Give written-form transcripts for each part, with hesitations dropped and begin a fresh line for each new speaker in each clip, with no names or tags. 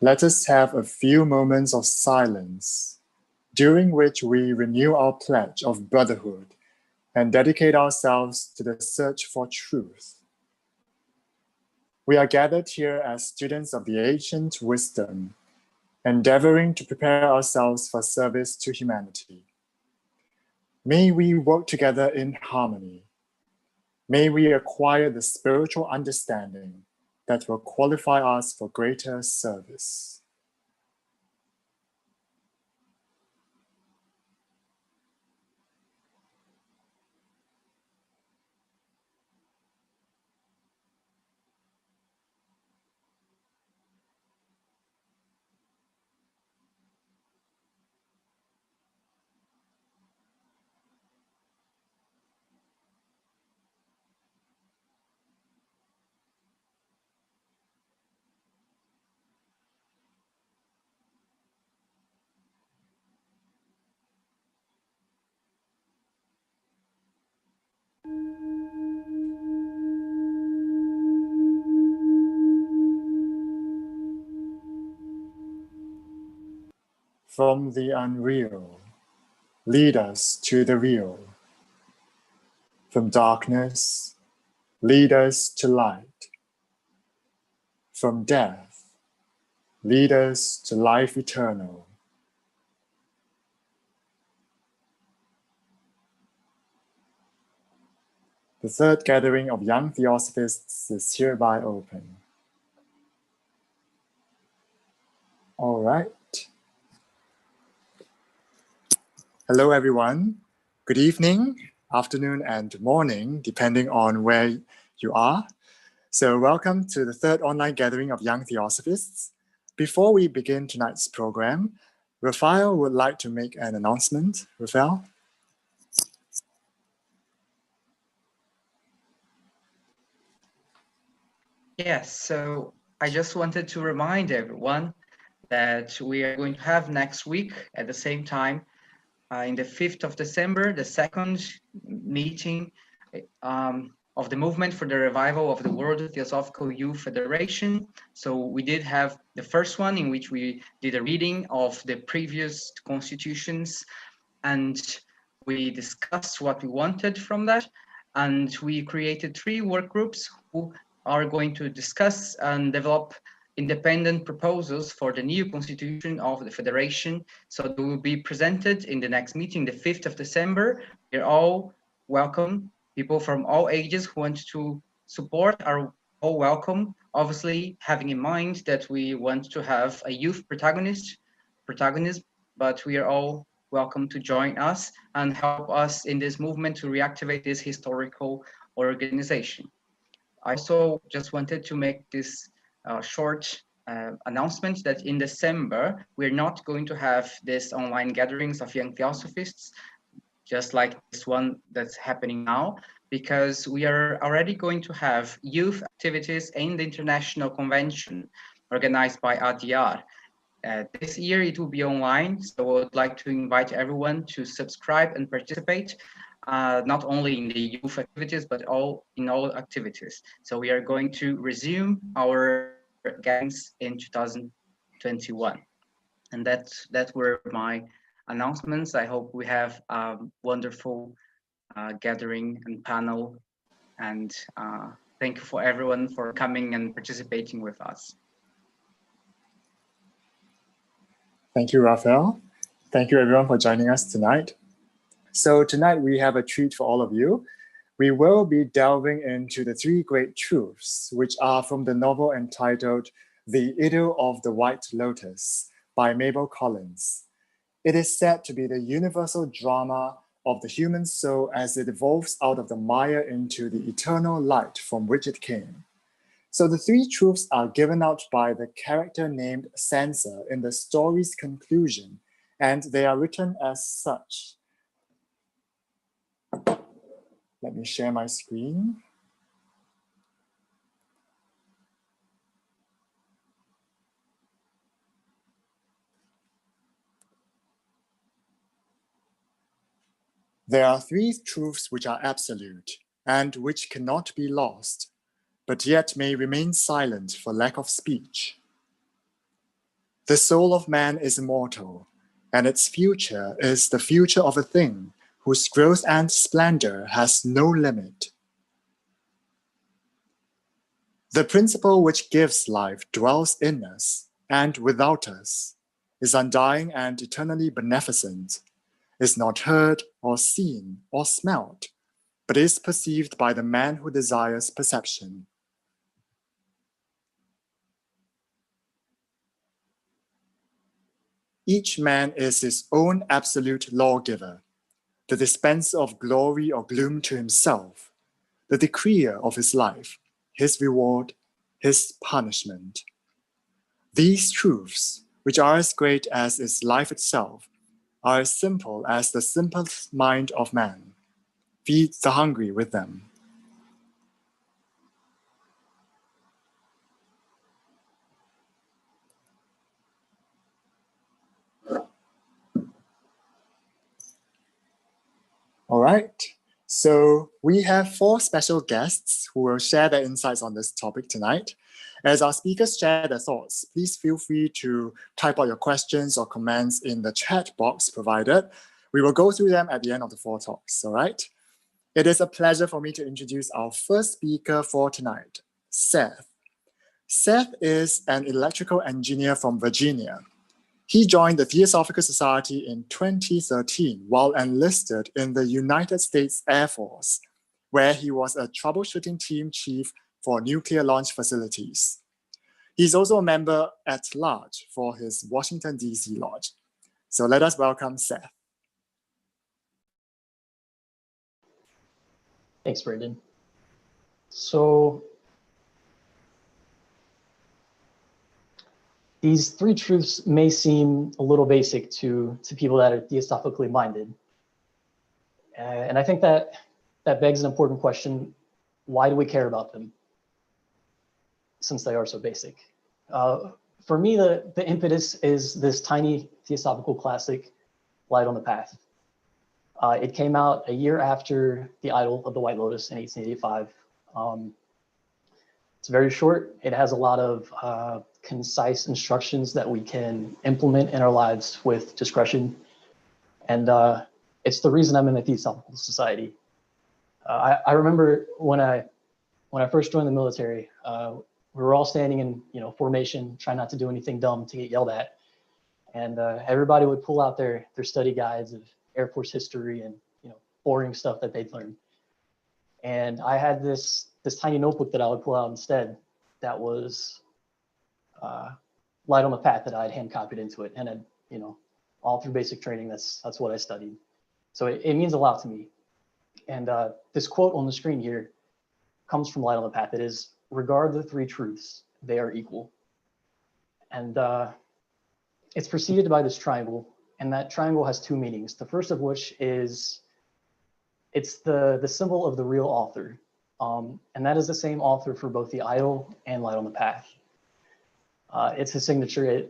Let us have a few moments of silence, during which we renew our pledge of brotherhood and dedicate ourselves to the search for truth. We are gathered here as students of the ancient wisdom, endeavoring to prepare ourselves for service to humanity. May we work together in harmony. May we acquire the spiritual understanding that will qualify us for greater service. From the unreal, lead us to the real. From darkness, lead us to light. From death, lead us to life eternal. The third gathering of young Theosophists is hereby open. All right. Hello, everyone. Good evening, afternoon, and morning, depending on where you are. So welcome to the third online gathering of young Theosophists. Before we begin tonight's program, Raphael would like to make an announcement. Raphael?
Yes, so I just wanted to remind everyone that we are going to have next week at the same time, in the 5th of December, the second meeting of the Movement for the Revival of the World Theosophical Youth Federation. So we did have the first one in which we did a reading of the previous constitutions, and we discussed what we wanted from that. And we created 3 work groups who are going to discuss and develop independent proposals for the new constitution of the Federation. So they will be presented in the next meeting, the 5th of December. You're all welcome. People from all ages who want to support are all welcome. Obviously, having in mind that we want to have a youth protagonism, but we are all welcome to join us and help us in this movement to reactivate this historical organization. I also just wanted to make this short announcement that in December, we're not going to have this online gatherings of young Theosophists, just like this one that's happening now, because we are already going to have youth activities in the International Convention organized by ADR. This year it will be online, so I would like to invite everyone to subscribe and participate, not only in the youth activities, but in all activities. So we are going to resume our gatherings in 2021. And that were my announcements. I hope we have a wonderful gathering and panel. And thank you for everyone for coming and participating with us.
Thank you, Raphael. Thank you, everyone, for joining us tonight. So tonight we have a treat for all of you. We will be delving into the 3 great truths, which are from the novel entitled The Idyll of the White Lotus by Mabel Collins. It is said to be the universal drama of the human soul as it evolves out of the mire into the eternal light from which it came. So the 3 truths are given out by the character named Sansa in the story's conclusion, and they are written as such. Let me share my screen. There are 3 truths which are absolute and which cannot be lost, but yet may remain silent for lack of speech. The soul of man is immortal, and its future is the future of a thing whose growth and splendor has no limit. The principle which gives life dwells in us and without us, is undying and eternally beneficent, is not heard or seen or smelt, but is perceived by the man who desires perception. Each man is his own absolute lawgiver, the dispenser of glory or gloom to himself, the decreer of his life, his reward, his punishment. These truths, which are as great as is life itself, are as simple as the simplest mind of man. Feed the hungry with them. All right. So we have 4 special guests who will share their insights on this topic tonight. As our speakers share their thoughts, please feel free to type out your questions or comments in the chat box provided. We will go through them at the end of the 4 talks, all right? It is a pleasure for me to introduce our first speaker for tonight, Seth. Seth is an electrical engineer from Virginia. He joined the Theosophical Society in 2013 while enlisted in the United States Air Force, where he was a troubleshooting team chief for nuclear launch facilities. He's also a member at large for his Washington, D.C. lodge. So let us welcome Seth.
Thanks, Brandon. So these 3 truths may seem a little basic to people that are theosophically minded. And I think that begs an important question. Why do we care about them, since they are so basic? For me, the impetus is this tiny theosophical classic, Light on the Path. It came out a year after The Idol of the White Lotus in 1885. It's very short. It has a lot of concise instructions that we can implement in our lives with discretion. And it's the reason I'm in the Theosophical Society. I remember when I first joined the military, we were all standing in formation, trying not to do anything dumb to get yelled at. And everybody would pull out their study guides of Air Force history and boring stuff that they'd learned. And I had this tiny notebook that I would pull out instead that was Light on the Path that I had hand copied into it. And all through basic training, that's what I studied. So it means a lot to me. And this quote on the screen here comes from Light on the Path. It is, regard the 3 truths, they are equal. And it's preceded by this triangle. And that triangle has 2 meanings. The first of which is, it's the symbol of the real author. And that is the same author for both The Idol and Light on the Path. It's his signature.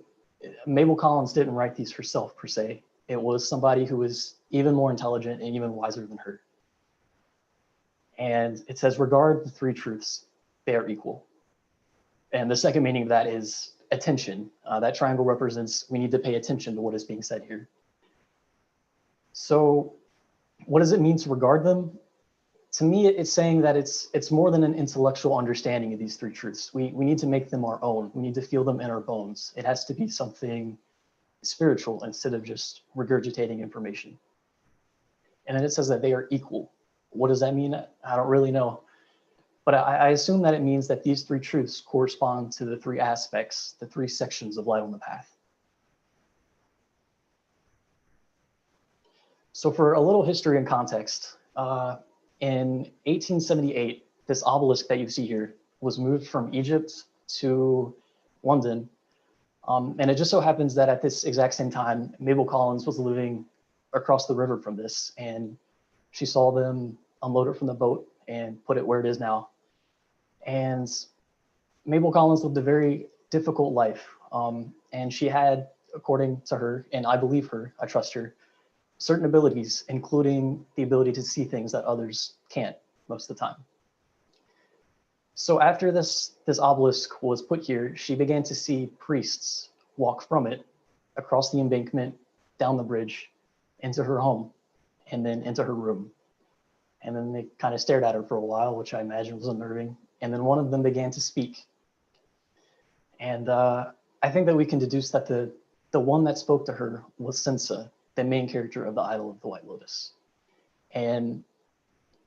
Mabel Collins didn't write these herself, per se. It was somebody who was even more intelligent and even wiser than her. And it says, regard the 3 truths, they are equal. And the second meaning of that is attention. That triangle represents, we need to pay attention to what is being said here. So what does it mean to regard them? To me, it's saying that it's more than an intellectual understanding of these 3 truths. We need to make them our own. We need to feel them in our bones. It has to be something spiritual instead of just regurgitating information. And then it says that they are equal. What does that mean? I don't really know. But I assume that it means that these 3 truths correspond to the 3 aspects, the 3 sections of Light on the Path. So for a little history and context, in 1878, this obelisk that you see here was moved from Egypt to London. And it just so happens that at this exact same time, Mabel Collins was living across the river from this, and she saw them unload it from the boat and put it where it is now. And Mabel Collins lived a very difficult life. And she had, according to her, and I believe her, I trust her, certain abilities, including the ability to see things that others can't most of the time. So after this obelisk was put here, she began to see priests walk from it across the embankment, down the bridge, into her home, and then into her room. And then they kind of stared at her for a while, which I imagine was unnerving. And then one of them began to speak. And I think that we can deduce that the one that spoke to her was Sinsa, the main character of the Idol of the White Lotus. And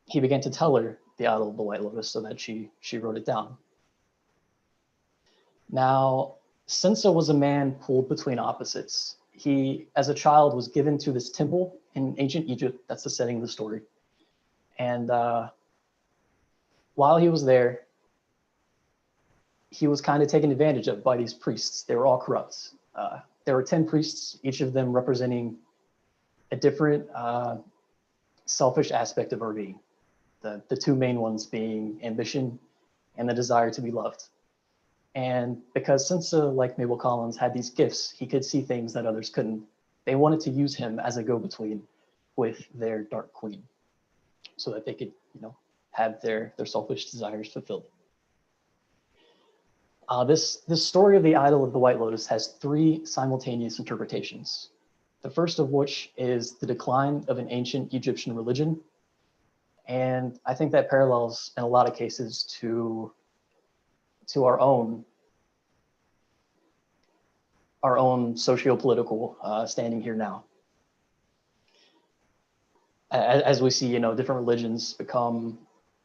he began to tell her the Idol of the White Lotus so that she wrote it down. Now, Sinsa was a man pulled between opposites. He, as a child, was given to this temple in ancient Egypt. That's the setting of the story. And while he was there, he was kind of taken advantage of by these priests. They were all corrupt. There were 10 priests, each of them representing a different selfish aspect of our being. The two main ones being ambition and the desire to be loved. And because Sinsa, like Mabel Collins, had these gifts, he could see things that others couldn't. They wanted to use him as a go-between with their dark queen so that they could, have their selfish desires fulfilled. This story of the Idol of the White Lotus has 3 simultaneous interpretations. The first of which is the decline of an ancient Egyptian religion. And I think that parallels in a lot of cases to our own socio-political standing here now. As we see, different religions become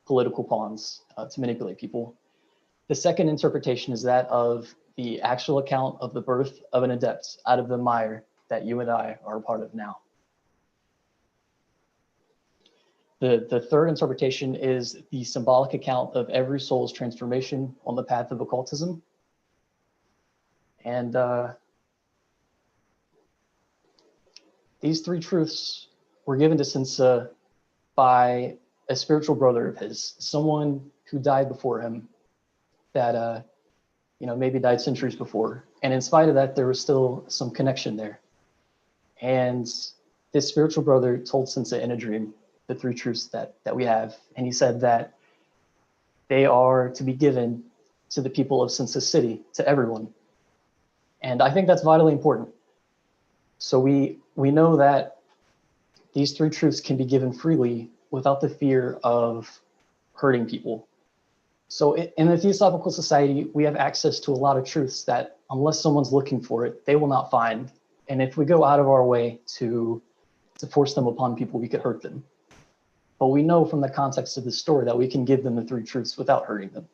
political pawns to manipulate people. The second interpretation is that of the actual account of the birth of an adept out of the mire that you and I are a part of now. The third interpretation is the symbolic account of every soul's transformation on the path of occultism. And these 3 truths were given to Sinsa by a spiritual brother of his, someone who died before him that, maybe died centuries before. And in spite of that, there was still some connection there. And this spiritual brother told Sinsa in a dream the 3 truths that we have. And he said that they are to be given to the people of Sinsa City, to everyone. And I think that's vitally important. So we know that these 3 truths can be given freely without the fear of hurting people. So in the Theosophical Society, we have access to a lot of truths that unless someone's looking for it, they will not find. And if we go out of our way to force them upon people, we could hurt them. But we know from the context of the story that we can give them the 3 truths without hurting them.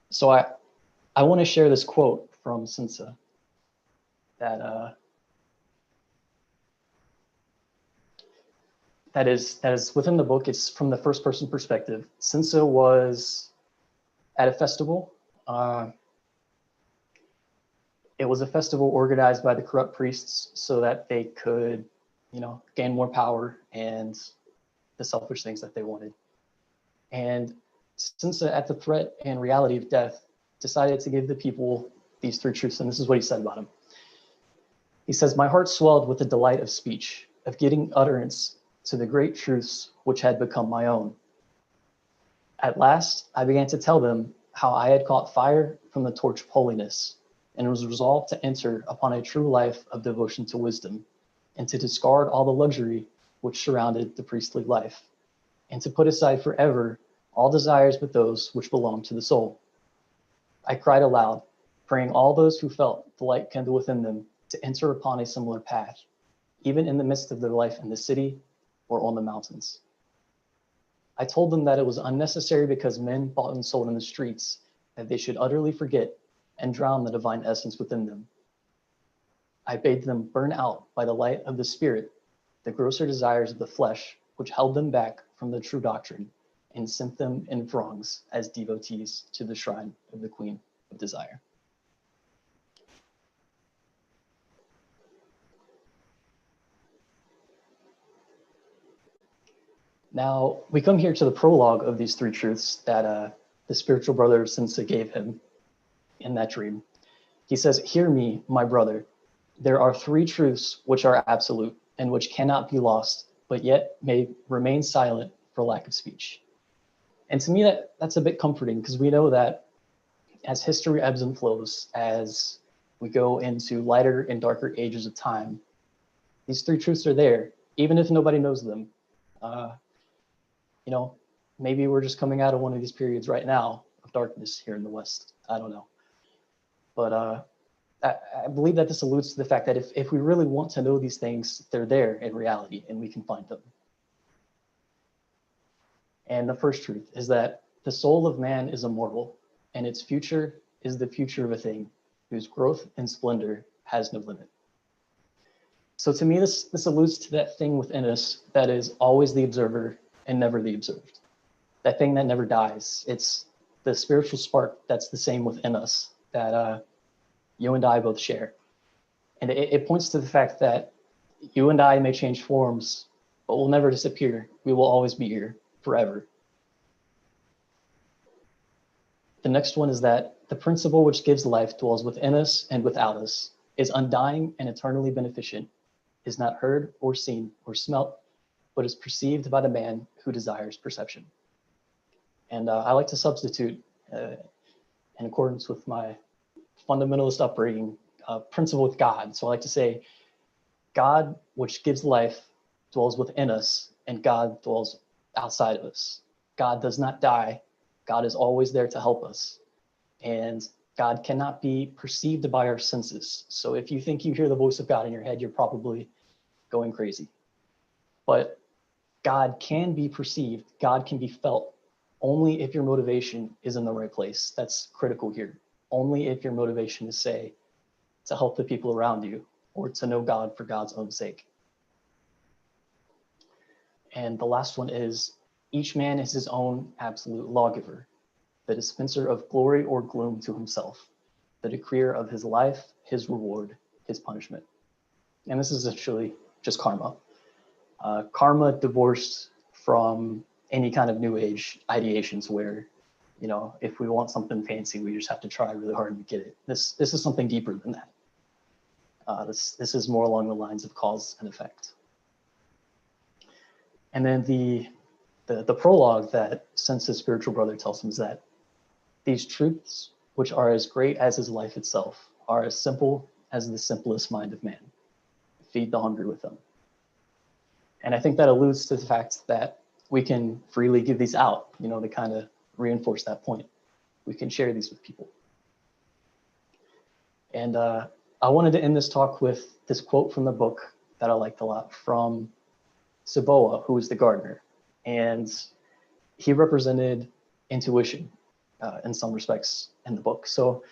So I want to share this quote from Sinsa that is within the book. It's from the first person perspective. Sinsa was at a festival. It was a festival organized by the corrupt priests so that they could, gain more power and the selfish things that they wanted. And Sinsa, at the threat and reality of death, decided to give the people these 3 truths. And this is what he said about him. He says, "My heart swelled with the delight of speech, of getting utterance to the great truths which had become my own. At last, I began to tell them how I had caught fire from the torch of holiness and was resolved to enter upon a true life of devotion to wisdom and to discard all the luxury which surrounded the priestly life and to put aside forever all desires but those which belong to the soul. I cried aloud, praying all those who felt the light kindle within them to enter upon a similar path, even in the midst of their life in the city or on the mountains. I told them that it was unnecessary because men bought and sold in the streets, that they should utterly forget and drown the divine essence within them. I bade them burn out by the light of the Spirit the grosser desires of the flesh, which held them back from the true doctrine, and sent them in throngs as devotees to the shrine of the Queen of Desire." Now, we come here to the prologue of these 3 truths that the spiritual brother Sinsa gave him in that dream. He says, "Hear me, my brother. There are 3 truths which are absolute and which cannot be lost, but yet may remain silent for lack of speech." And to me, that's a bit comforting, because we know that as history ebbs and flows, as we go into lighter and darker ages of time. These three truths are there, even if nobody knows them. You know, maybe we're just coming out of one of these periods right now of darkness here in the West. I don't know. But I believe that this alludes to the fact that if we really want to know these things, they're there in reality and we can find them. And the first truth is that the soul of man is immortal, and its future is the future of a thing whose growth and splendor has no limit. So to me, this alludes to that thing within us that is always the observer and never the observed. That thing that never dies. It's the spiritual spark that's the same within us that you and I both share. And it points to the fact that you and I may change forms, but we'll never disappear. We will always be here forever. The next one is that the principle which gives life dwells within us and without us, is undying and eternally beneficent, is not heard or seen or smelt, but is perceived by the man who desires perception. And I like to substitute, in accordance with my fundamentalist upbringing, principle with God. So I like to say, God, which gives life, dwells within us, and God dwells outside of us. God does not die. God is always there to help us. And God cannot be perceived by our senses. So if you think you hear the voice of God in your head, you're probably going crazy. But God can be perceived, God can be felt, only if your motivation is in the right place. That's critical here. Only if your motivation is, say, to help the people around you or to know God for God's own sake. And the last one is, each man is his own absolute lawgiver, the dispenser of glory or gloom to himself, the decreer of his life, his reward, his punishment. And this is actually just karma. Karma divorced from any kind of new age ideations where, you know, if we want something fancy, we just have to try really hard to get it. This is something deeper than that. This is more along the lines of cause and effect. And then the prologue that Sense's spiritual brother tells him is that these truths, which are as great as his life itself, are as simple as the simplest mind of man. Feed the hungry with them. And I think that alludes to the fact that we can freely give these out, you know, to kind of reinforce that point. We can share these with people. And I wanted to end this talk with this quote from the book that I liked a lot from Saboa, who was the gardener. And he represented intuition in some respects in the book. So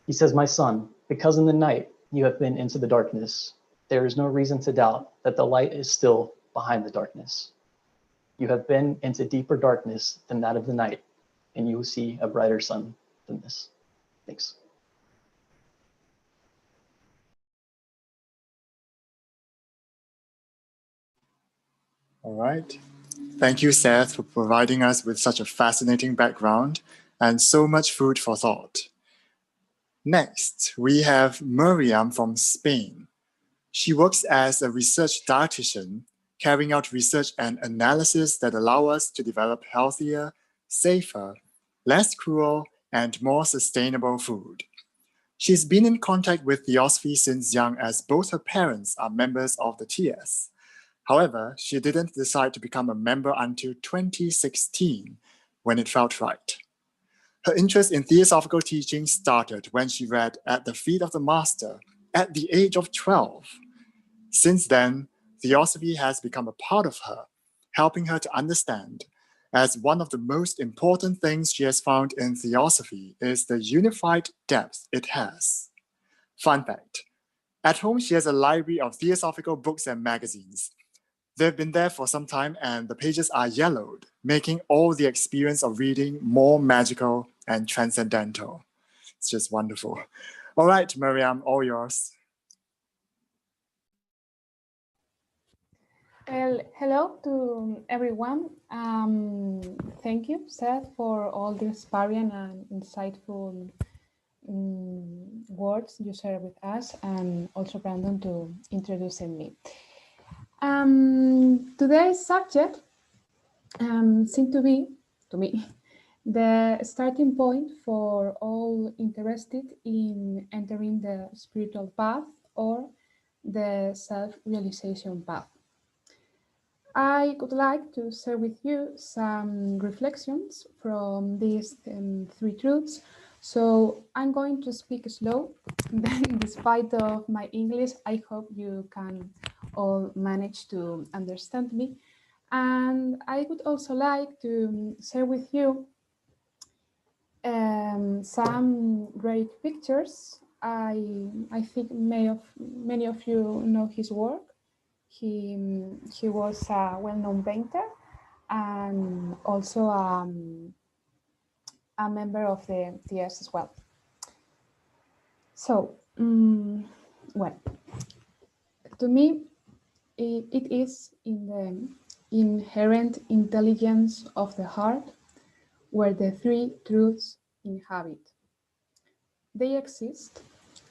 he says, "My son, because in the night you have been into the darkness, there is no reason to doubt that the light is still behind the darkness. You have been into deeper darkness than that of the night, and you will see a brighter sun than this." Thanks.
All right. Thank you, Seth, for providing us with such a fascinating background and so much food for thought. Next, we have Mariam from Spain. She works as a research dietitian, carrying out research and analysis that allow us to develop healthier, safer, less cruel, and more sustainable food. She's been in contact with Theosophy since young, as both her parents are members of the TS. However, she didn't decide to become a member until 2016, when it felt right. Her interest in theosophical teaching started when she read At the Feet of the Master at the age of 12. Since then, Theosophy has become a part of her, helping her to understand, as one of the most important things she has found in Theosophy is the unified depth it has. Fun fact, at home she has a library of theosophical books and magazines. They've been there for some time and the pages are yellowed, making all the experience of reading more magical and transcendental. It's just wonderful. All right, Mariam, all yours.
Well, hello to everyone. Thank you, Seth, for all the inspiring and insightful words you shared with us, and also Brandon to introducing me. Today's subject seemed to be, to me, the starting point for all interested in entering the spiritual path or the self-realization path. I would like to share with you some reflections from these three truths. So I'm going to speak slow. Despite of my English, I hope you can all manage to understand me. And I would also like to share with you some great pictures. I think many of you know his work. He was a well-known painter and also a member of the TS as well. So, well, to me, it is in the inherent intelligence of the heart where the three truths inhabit. They exist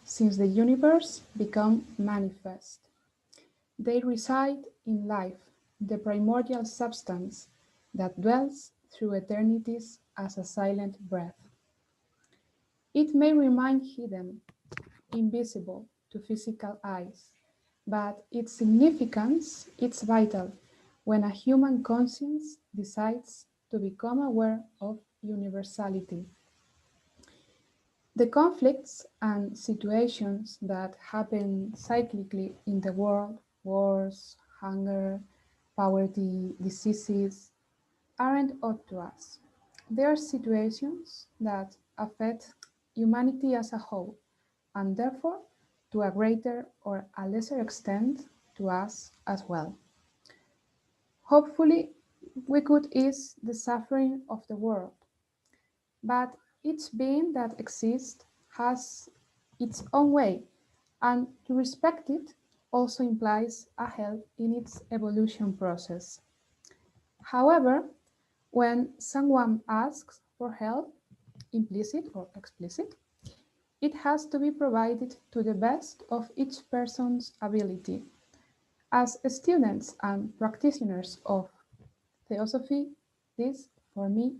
since the universe became manifest. They reside in life, the primordial substance that dwells through eternities as a silent breath. It may remain hidden, invisible to physical eyes, but its significance is vital when a human conscience decides to become aware of universality. The conflicts and situations that happen cyclically in the world, wars, hunger, poverty, diseases, aren't odd to us. They are situations that affect humanity as a whole, and therefore, to a greater or a lesser extent, to us as well. Hopefully, we could ease the suffering of the world, but each being that exists has its own way, and to respect it also implies a help in its evolution process. However, when someone asks for help, implicit or explicit, it has to be provided to the best of each person's ability. As students and practitioners of Theosophy, this, for me,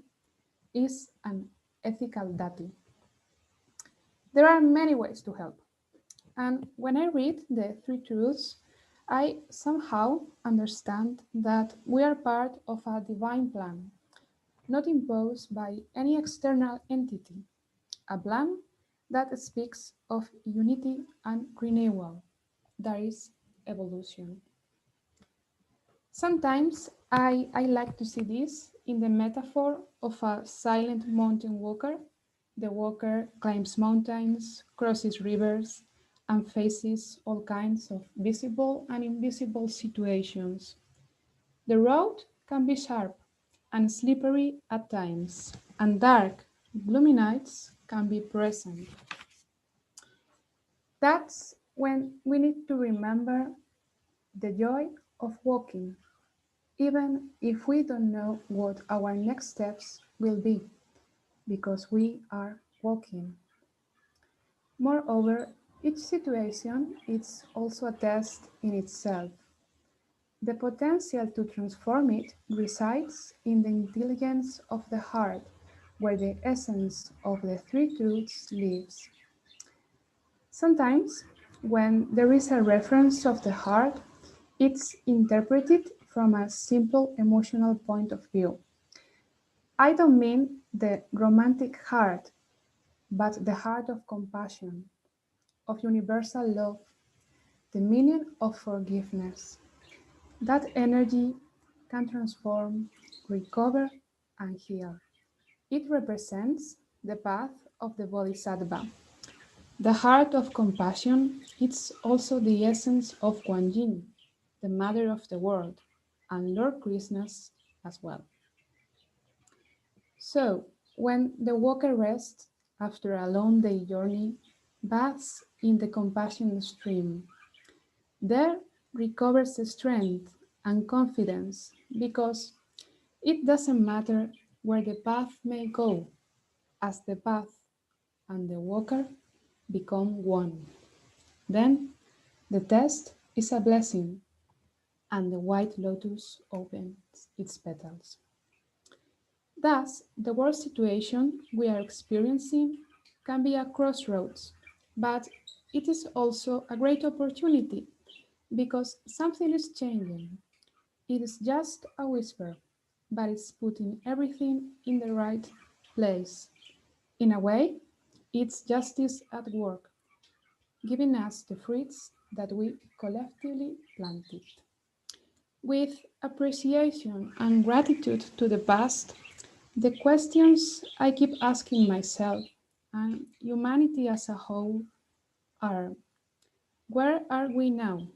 is an ethical duty. There are many ways to help, and when I read the three truths, I somehow understand that we are part of a divine plan, not imposed by any external entity, a plan that speaks of unity and renewal, that is, evolution. Sometimes I like to see this in the metaphor of a silent mountain walker. The walker climbs mountains, crosses rivers, and faces all kinds of visible and invisible situations. The road can be sharp and slippery at times, and dark, gloomy nights can be present. That's when we need to remember the joy of walking, even if we don't know what our next steps will be, because we are walking. Moreover, each situation is also a test in itself. The potential to transform it resides in the intelligence of the heart, where the essence of the three truths lives. Sometimes, when there is a reference of the heart, it's interpreted from a simple emotional point of view. I don't mean the romantic heart, but the heart of compassion, of universal love, the meaning of forgiveness. That energy can transform, recover, and heal. It represents the path of the Bodhisattva. The heart of compassion is also the essence of Kuan Yin, the mother of the world, and Lord Krishna's as well. So, when the walker rests after a long day journey, baths in the compassion stream, there recovers strength and confidence because it doesn't matter where the path may go, as the path and the walker become one. Then the test is a blessing, and the white lotus opens its petals. Thus, the world situation we are experiencing can be a crossroads, but it is also a great opportunity because something is changing. It is just a whisper, but it's putting everything in the right place. In a way, it's justice at work, giving us the fruits that we collectively planted. With appreciation and gratitude to the past, the questions I keep asking myself and humanity as a whole are: where are we now?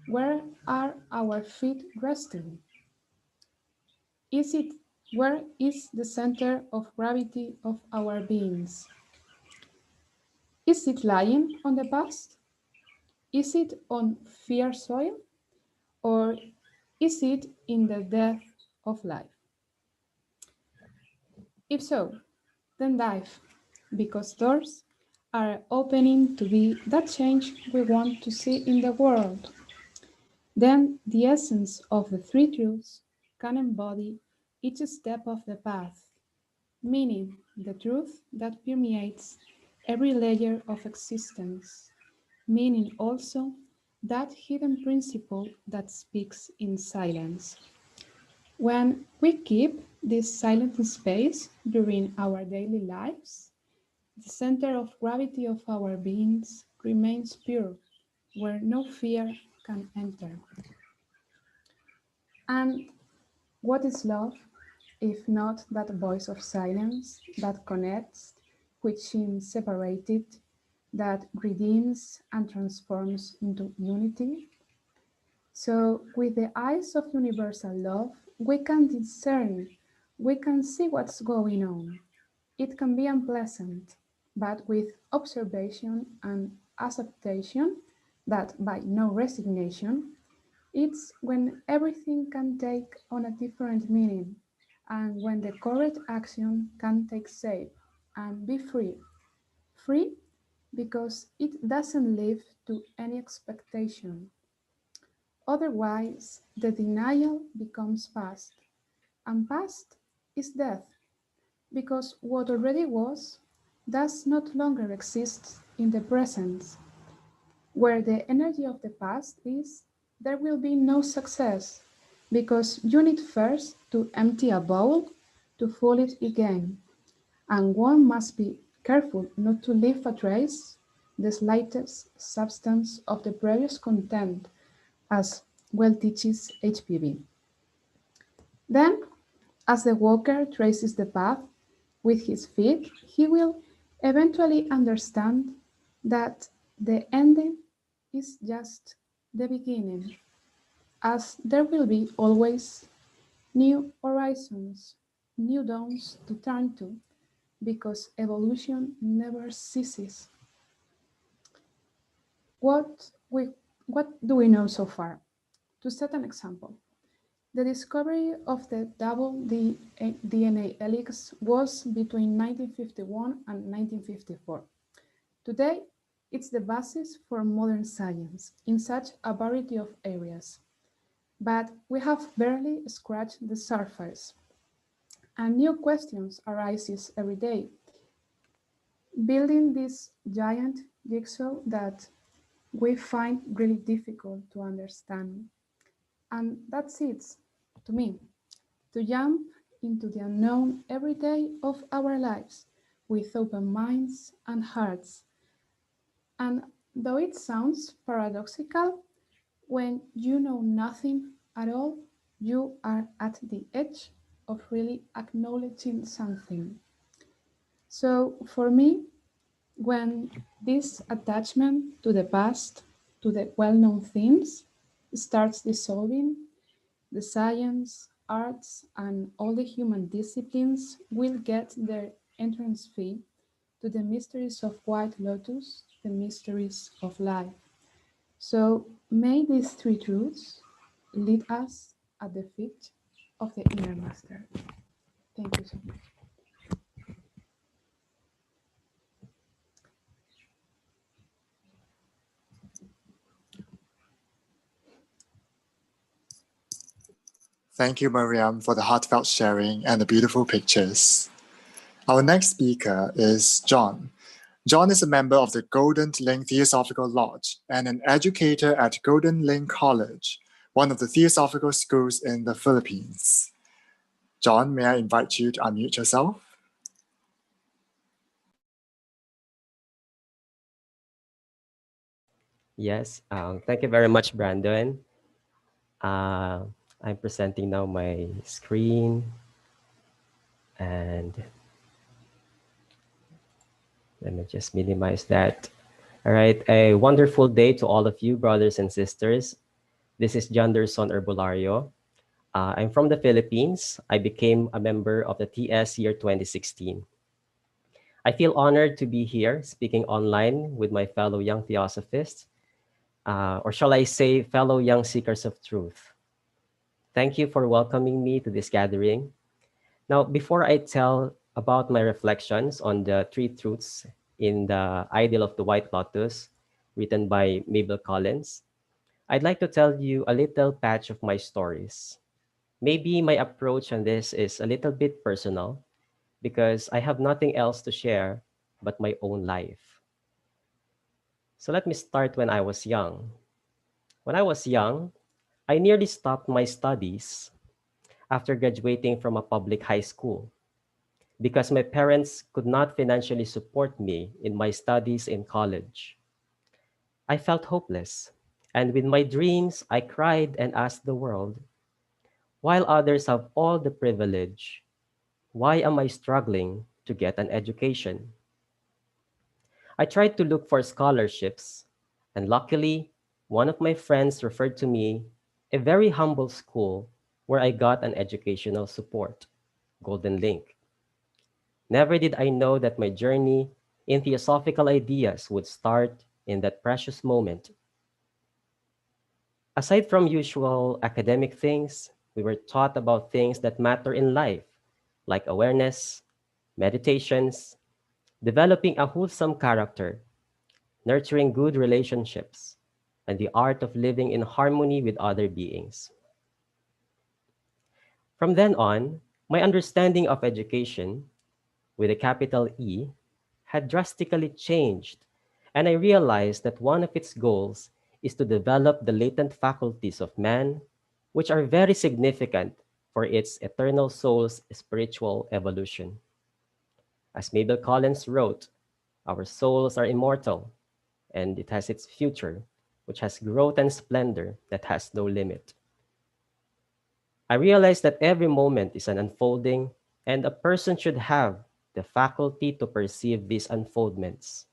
Where are our feet resting? Is it where is the center of gravity of our beings? Is it lying on the past? Is it on fear soil? Or is it in the death of life? If so, then dive, because doors are opening to be that change we want to see in the world. Then the essence of the three truths can embody each step of the path, meaning the truth that permeates every layer of existence, meaning also that hidden principle that speaks in silence. When we keep this silent space during our daily lives, the center of gravity of our beings remains pure, where no fear can enter. And what is love, if not that voice of silence that connects, which seems separated, that redeems and transforms into unity? So, with the eyes of universal love, we can discern, we can see what's going on. It can be unpleasant, but with observation and acceptation, that by no resignation, it's when everything can take on a different meaning and when the correct action can take shape and be free. Free because it doesn't live to any expectation. Otherwise, the denial becomes past, and past is death, because what already was does not longer exist in the present. Where the energy of the past is, there will be no success, because you need first to empty a bowl to fill it again, and one must be careful not to leave a trace, the slightest substance of the previous content, as well teaches HPV. Then, as the walker traces the path with his feet, he will eventually understand that the ending is just the beginning, as there will be always new horizons, new dawns to turn to, because evolution never ceases. What, we, what do we know so far? To set an example, the discovery of the double DNA helix was between 1951 and 1954. Today, it's the basis for modern science in such a variety of areas. But we have barely scratched the surface, and new questions arises every day. Building this giant jigsaw that we find really difficult to understand. And that's it, to me, to jump into the unknown every day of our lives with open minds and hearts. And though it sounds paradoxical, when you know nothing at all, you are at the edge of really acknowledging something. So for me, when this attachment to the past, to the well-known themes, starts dissolving, the science, arts, and all the human disciplines will get their entrance fee to the mysteries of White Lotus, the mysteries of life. So may these three truths lead us at the feet of the inner master. Thank you so much.
Thank you, Mariam, for the heartfelt sharing and the beautiful pictures. Our next speaker is John. John is a member of the Golden Link Theosophical Lodge and an educator at Golden Link College, one of the theosophical schools in the Philippines. John, may I invite you to unmute yourself?
Yes, thank you very much, Brandon. I'm presenting now my screen, and let me just minimize that. All right, a wonderful day to all of you, brothers and sisters. This is Janderson Herbolario. I'm from the Philippines. I became a member of the TS year 2016. I feel honored to be here speaking online with my fellow young Theosophists, or shall I say, fellow young seekers of truth. Thank you for welcoming me to this gathering. Now, before I tell about my reflections on the three truths in the Idyll of the White Lotus, written by Mabel Collins, I'd like to tell you a little patch of my stories. Maybe my approach on this is a little bit personal because I have nothing else to share but my own life. So let me start when I was young. When I was young, I nearly stopped my studies after graduating from a public high school because my parents could not financially support me in my studies in college. I felt hopeless, and with my dreams, I cried and asked the world, while others have all the privilege, why am I struggling to get an education? I tried to look for scholarships, and luckily, one of my friends referred to me a very humble school where I got an educational support, Golden Link. Never did I know that my journey in theosophical ideas would start in that precious moment. Aside from usual academic things, we were taught about things that matter in life, like awareness, meditations, developing a wholesome character, nurturing good relationships, and the art of living in harmony with other beings. From then on, my understanding of education, with a capital E, had drastically changed, and I realized that one of its goals is to develop the latent faculties of man, which are very significant for its eternal soul's spiritual evolution. As Mabel Collins wrote, our souls are immortal, and it has its future, which has growth and splendor that has no limit. I realized that every moment is an unfolding, and a person should have the faculty to perceive these unfoldments,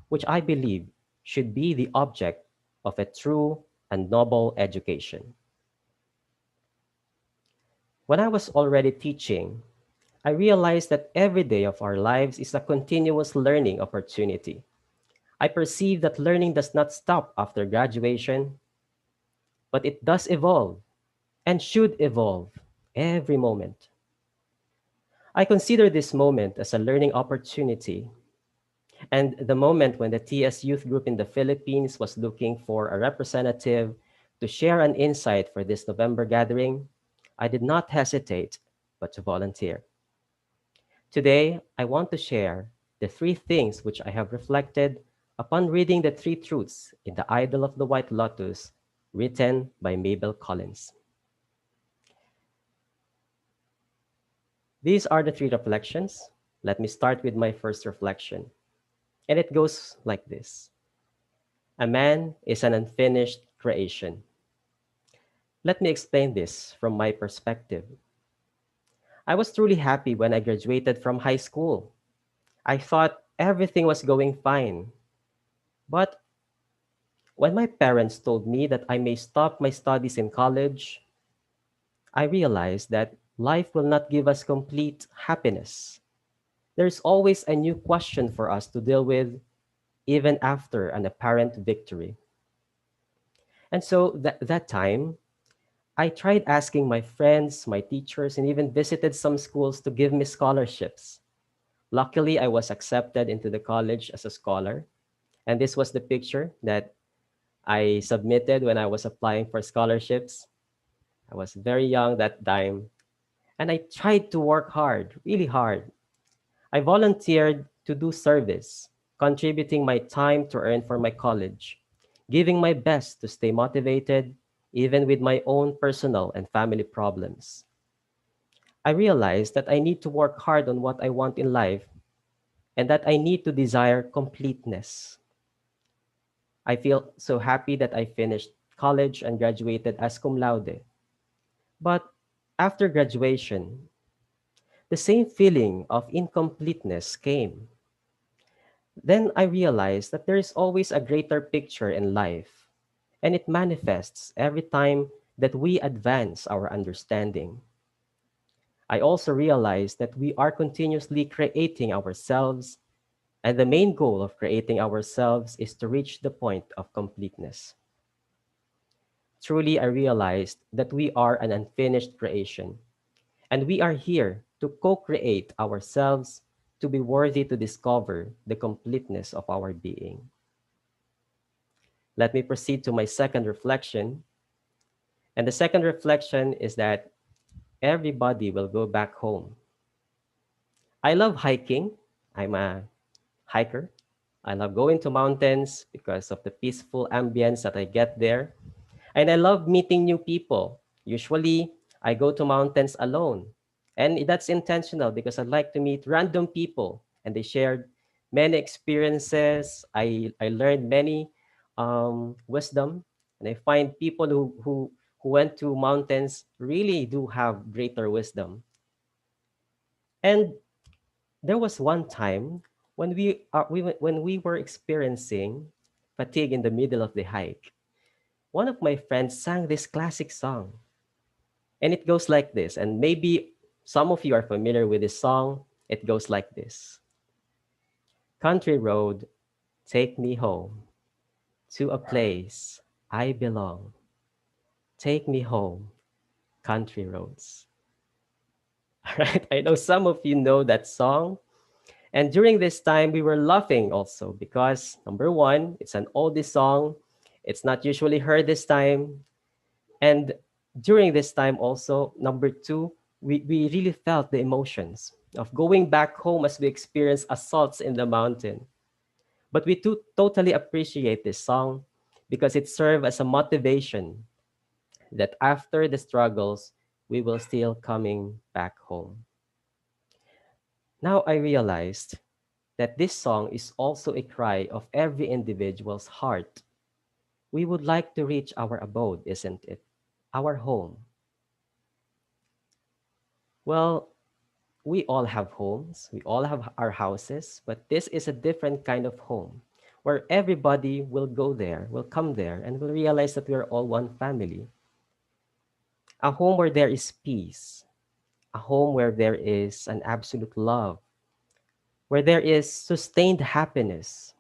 which I believe should be the object of a true and noble education. When I was already teaching, I realized that every day of our lives is a continuous learning opportunity. I perceive that learning does not stop after graduation, but it does evolve and should evolve every moment. I consider this moment as a learning opportunity, and the moment when the TS Youth Group in the Philippines was looking for a representative to share an insight for this November gathering, I did not hesitate but to volunteer. Today, I want to share the three things which I have reflected upon reading the three truths in the Idyll of the White Lotus, written by Mabel Collins. These are the three reflections. Let me start with my first reflection. And it goes like this. A man is an unfinished creation. Let me explain this from my perspective. I was truly happy when I graduated from high school. I thought everything was going fine. But when my parents told me that I may stop my studies in college, I realized that life will not give us complete happiness. There's always a new question for us to deal with, even after an apparent victory. And so that time, I tried asking my friends, my teachers, and even visited some schools to give me scholarships. Luckily, I was accepted into the college as a scholar. And this was the picture that I submitted when I was applying for scholarships. I was very young that time, and I tried to work hard, really hard. I volunteered to do service, contributing my time to earn for my college, giving my best to stay motivated, even with my own personal and family problems. I realized that I need to work hard on what I want in life and that I need to desire completeness. I feel so happy that I finished college and graduated as cum laude. But after graduation, the same feeling of incompleteness came. Then I realized that there is always a greater picture in life, and it manifests every time that we advance our understanding. I also realized that we are continuously creating ourselves, and the main goal of creating ourselves is to reach the point of completeness. Truly, I realized that we are an unfinished creation, and we are here to co create ourselves to be worthy to discover the completeness of our being. Let me proceed to my second reflection. And the second reflection is that everybody will go back home. I love hiking. I'm a hiker. I love going to mountains because of the peaceful ambience that I get there. And I love meeting new people. Usually, I go to mountains alone. And that's intentional because I like to meet random people and they shared many experiences. I learned many wisdom. And I find people who went to mountains really do have greater wisdom. And there was one time when when we were experiencing fatigue in the middle of the hike. One of my friends sang this classic song, and it goes like this. And maybe some of you are familiar with this song. It goes like this: Country road, take me home to a place I belong. Take me home, country roads. All right, I know some of you know that song. And during this time, we were laughing also because number one, it's an oldie song. It's not usually heard this time. And during this time also, number two, we really felt the emotions of going back home as we experienced assaults in the mountain. But we totally appreciate this song because it served as a motivation that after the struggles, we will still coming back home. Now I realized that this song is also a cry of every individual's heart. We would like to reach our abode, isn't it? Our home. Well, we all have homes, we all have our houses, but this is a different kind of home where everybody will go there, will come there, and will realize that we are all one family. A home where there is peace, a home where there is an absolute love, where there is sustained happiness.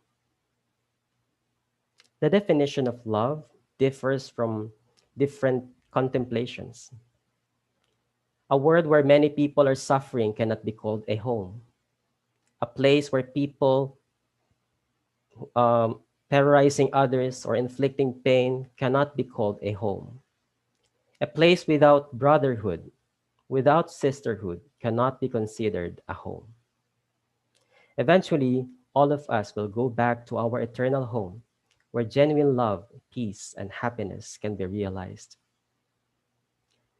The definition of love differs from different contemplations. A world where many people are suffering cannot be called a home. A place where people terrorizing others or inflicting pain cannot be called a home. A place without brotherhood, without sisterhood, cannot be considered a home. Eventually, all of us will go back to our eternal home, where genuine love, peace, and happiness can be realized.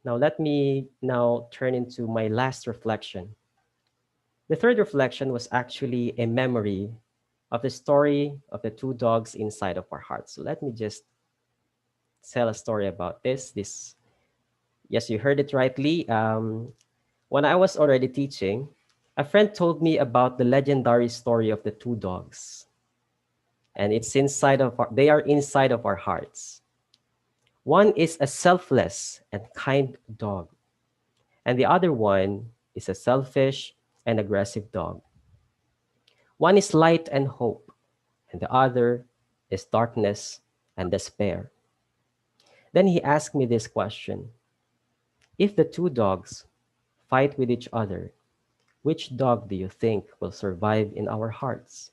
Now, let me now turn into my last reflection. The third reflection was actually a memory of the story of the two dogs inside of our hearts. So let me just tell a story about this. Yes, you heard it rightly. When I was already teaching, a friend told me about the legendary story of the two dogs, and they are inside of our hearts. One is a selfless and kind dog, and the other one is a selfish and aggressive dog. One is light and hope, and the other is darkness and despair. Then he asked me this question: if the two dogs fight with each other, which dog do you think will survive in our hearts?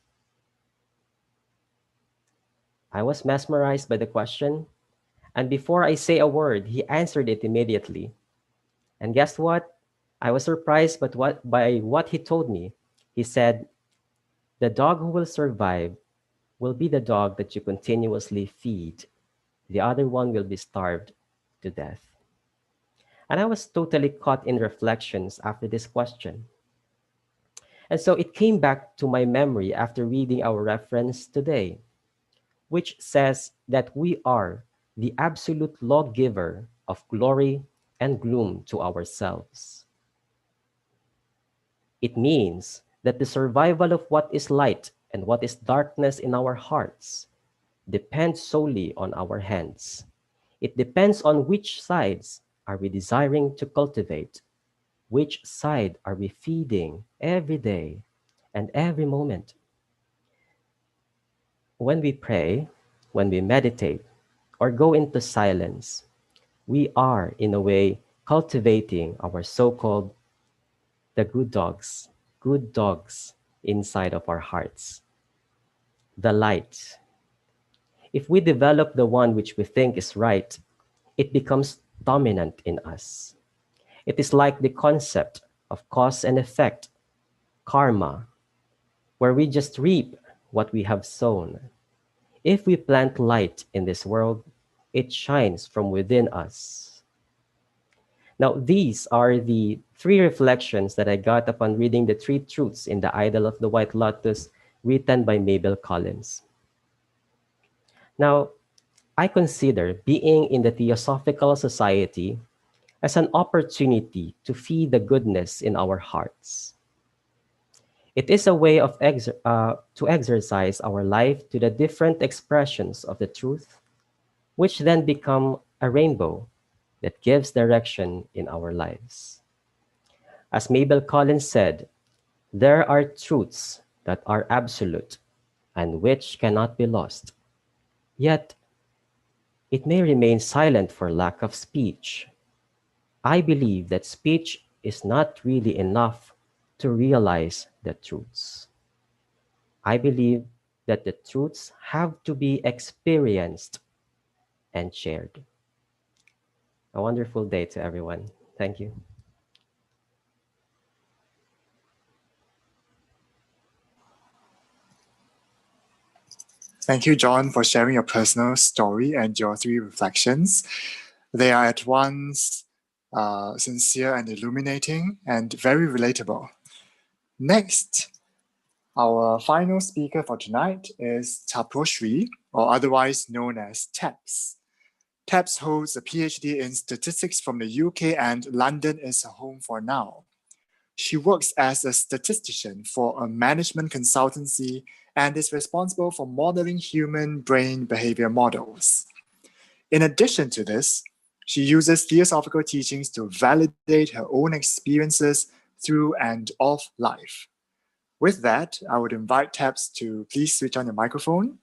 I was mesmerized by the question, And before I say a word, he answered it immediately. And guess what? I was surprised by what he told me. He said, "The dog who will survive will be the dog that you continuously feed. The other one will be starved to death." And I was totally caught in reflections after this question. And so it came back to my memory after reading our reference today, which says that we are the absolute lawgiver of glory and gloom to ourselves. It means that the survival of what is light and what is darkness in our hearts depends solely on our hands. It depends on which sides are we desiring to cultivate, which side are we feeding every day and every moment. When we pray, when we meditate, or go into silence, we are, in a way, cultivating our so-called the good dogs inside of our hearts. The light. If we develop the one which we think is right, it becomes dominant in us. It is like the concept of cause and effect, karma, where we just reap what we have sown. If we plant light in this world, it shines from within us. Now, these are the three reflections that I got upon reading the three truths in The Idol of the White Lotus, written by Mabel Collins. Now, I consider being in the Theosophical Society as an opportunity to feed the goodness in our hearts. It is a way of to exercise our life to the different expressions of the truth, which then become a rainbow that gives direction in our lives. As Mabel Collins said, there are truths that are absolute and which cannot be lost. Yet, it may remain silent for lack of speech. I believe that speech is not really enough to realize the truths. I believe that the truths have to be experienced and shared. A wonderful day to everyone. Thank you.
Thank you, John, for sharing your personal story and your three reflections. They are at once sincere and illuminating and very relatable. Next, our final speaker for tonight is Taposhri, or otherwise known as Taps. Taps holds a PhD in statistics from the UK, and London is her home for now. She works as a statistician for a management consultancy and is responsible for modeling human brain behavior models. In addition to this, she uses theosophical teachings to validate her own experiences through and off life. With that, I would invite Taps to please switch on your microphone.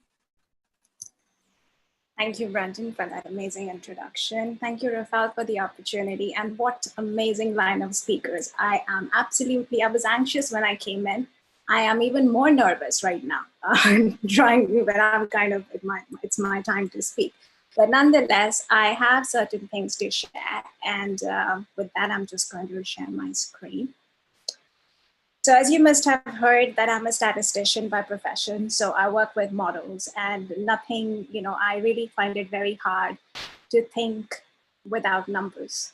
Thank you, Brenton, for that amazing introduction. Thank you, Rafael, for the opportunity. And what amazing line of speakers. I was anxious when I came in. I am even more nervous right now, it's my time to speak. But nonetheless, I have certain things to share. And with that, I'm just going to share my screen. So as you must have heard that I'm a statistician by profession, so I work with models and nothing, I really find it very hard to think without numbers.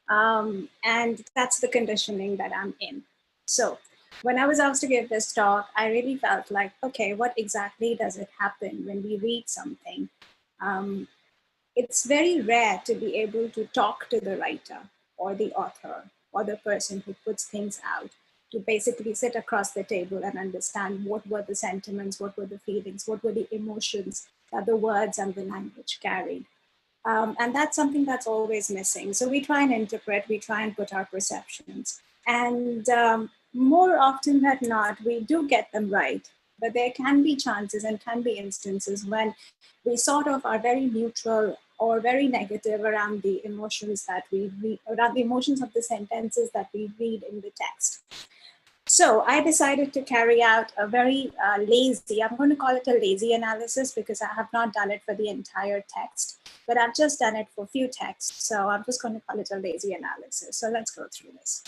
And that's the conditioning that I'm in. So when I was asked to give this talk, I really felt like, okay, what exactly does it happen when we read something? It's very rare to be able to talk to the writer or the author or the person who puts things out, to basically sit across the table and understand what were the sentiments, what were the feelings, what were the emotions that the words and the language carried. And that's something that's always missing. So we try and interpret, we try and put our perceptions. And more often than not, we do get them right. But there can be chances and can be instances when we sort of are very neutral or very negative around the emotions that we read, around the emotions of the sentences that we read in the text. So I decided to carry out a very lazy, I'm going to call it a lazy analysis because I have not done it for the entire text, but I've just done it for a few texts. So I'm just going to call it a lazy analysis. So let's go through this.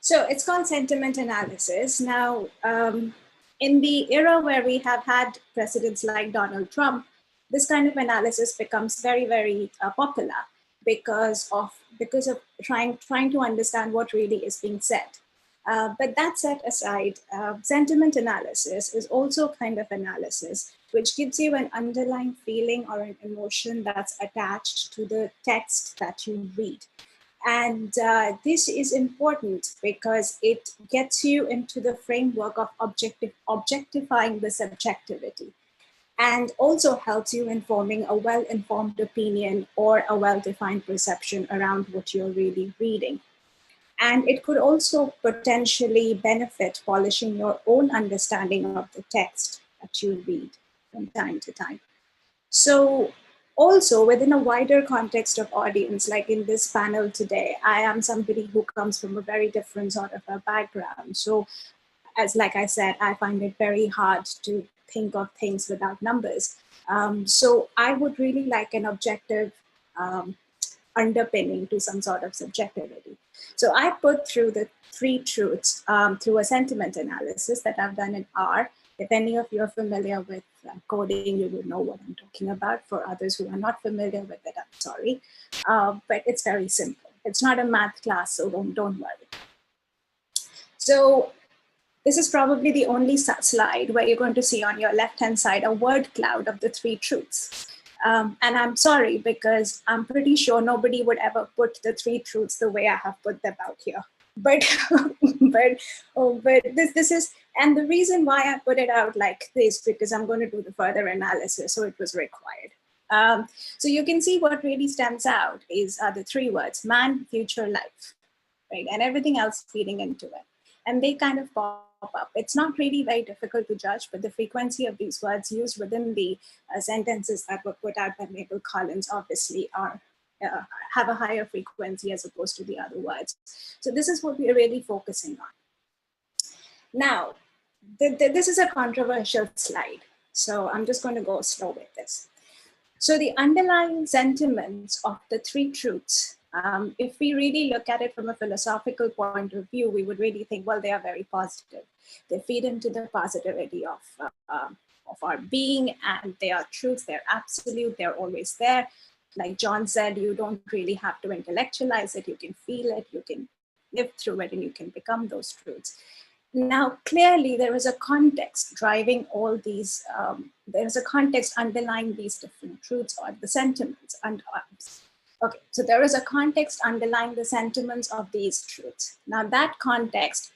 So it's called sentiment analysis. Now, in the era where we have had presidents like Donald Trump, this kind of analysis becomes very, very popular because of trying to understand what really is being said. But that set aside, sentiment analysis is also kind of analysis which gives you an underlying feeling or an emotion that's attached to the text that you read. And this is important because it gets you into the framework of objectifying the subjectivity, and also helps you in forming a well-informed opinion or a well-defined perception around what you're really reading. And it could also potentially benefit polishing your own understanding of the text that you read from time to time. So also within a wider context of audience, like in this panel today, I am somebody who comes from a very different sort of a background. So as like I said, I find it very hard to think of things without numbers. So I would really like an objective underpinning to some sort of subjectivity. So I put through the three truths through a sentiment analysis that I've done in R. If any of you are familiar with coding, you will know what I'm talking about. For others who are not familiar with it, I'm sorry. But it's very simple. It's not a math class, so don't worry. So this is probably the only slide where you're going to see on your left-hand side a word cloud of the three truths. And I'm sorry, because I'm pretty sure nobody would ever put the three truths the way I have put them out here. But this is, and the reason why I put it out like this, because I'm going to do the further analysis, so it was required. So you can see what really stands out is the three words: man, future, life, right? And everything else feeding into it. And they kind of pop up. It's not really very difficult to judge, but the frequency of these words used within the sentences that were put out by Mabel Collins obviously are have a higher frequency as opposed to the other words. So this is what we're really focusing on. Now, this is a controversial slide, so I'm just going to go slow with this. So the underlying sentiments of the three truths, if we really look at it from a philosophical point of view, we would really think, well, they are very positive. They feed into the positivity of our being, and they are truths, they're absolute, they're always there. Like John said, you don't really have to intellectualize it, you can feel it, you can live through it, and you can become those truths. Now, clearly, there is a context driving all these, there is a context underlying these different truths or the sentiments. Okay, so there is a context underlying the sentiments of these truths. Now, that context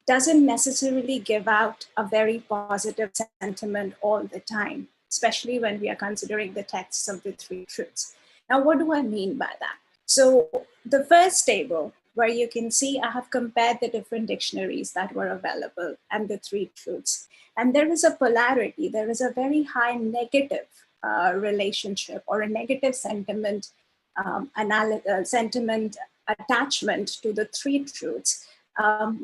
doesn't necessarily give out a very positive sentiment all the time, especially when we are considering the texts of the three truths. Now, what do I mean by that? So the first table, where you can see I have compared the different dictionaries that were available and the three truths. And there is a polarity, there is a very high negative relationship or a negative sentiment, sentiment attachment to the three truths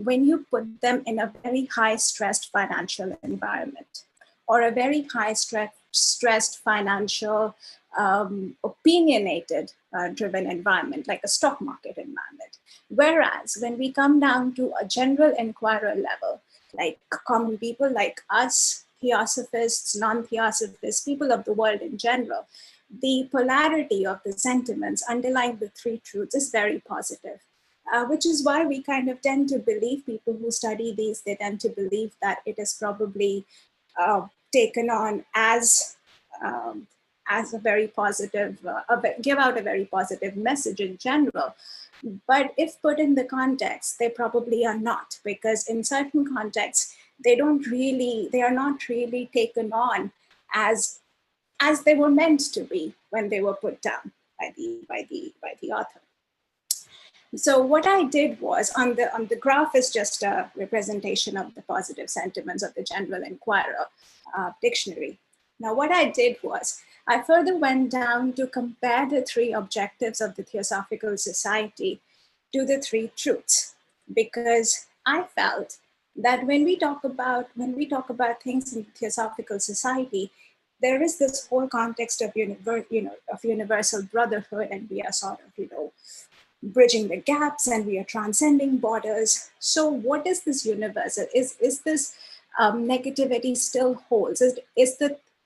when you put them in a very high stressed financial environment or a very high stressed financial opinionated driven environment, like a stock market environment. Whereas when we come down to a general inquirer level, like common people like us, Theosophists, non-Theosophists, people of the world in general, the polarity of the sentiments underlying the three truths is very positive, which is why we kind of tend to believe, people who study these, they tend to believe that it is probably taken on as a very positive, give out a very positive message in general. But if put in the context, they probably are not, because in certain contexts, they are not really taken on as they were meant to be when they were put down by the author. So what I did was, on the graph is just a representation of the positive sentiments of the General Inquirer dictionary. Now, what I did was I further went down to compare the three objectives of the Theosophical Society to the three truths, because I felt that when we talk about things in the Theosophical Society, there is this whole context of universal brotherhood, and we are sort of bridging the gaps, and we are transcending borders. So, what is this universal? Is this negativity still holds?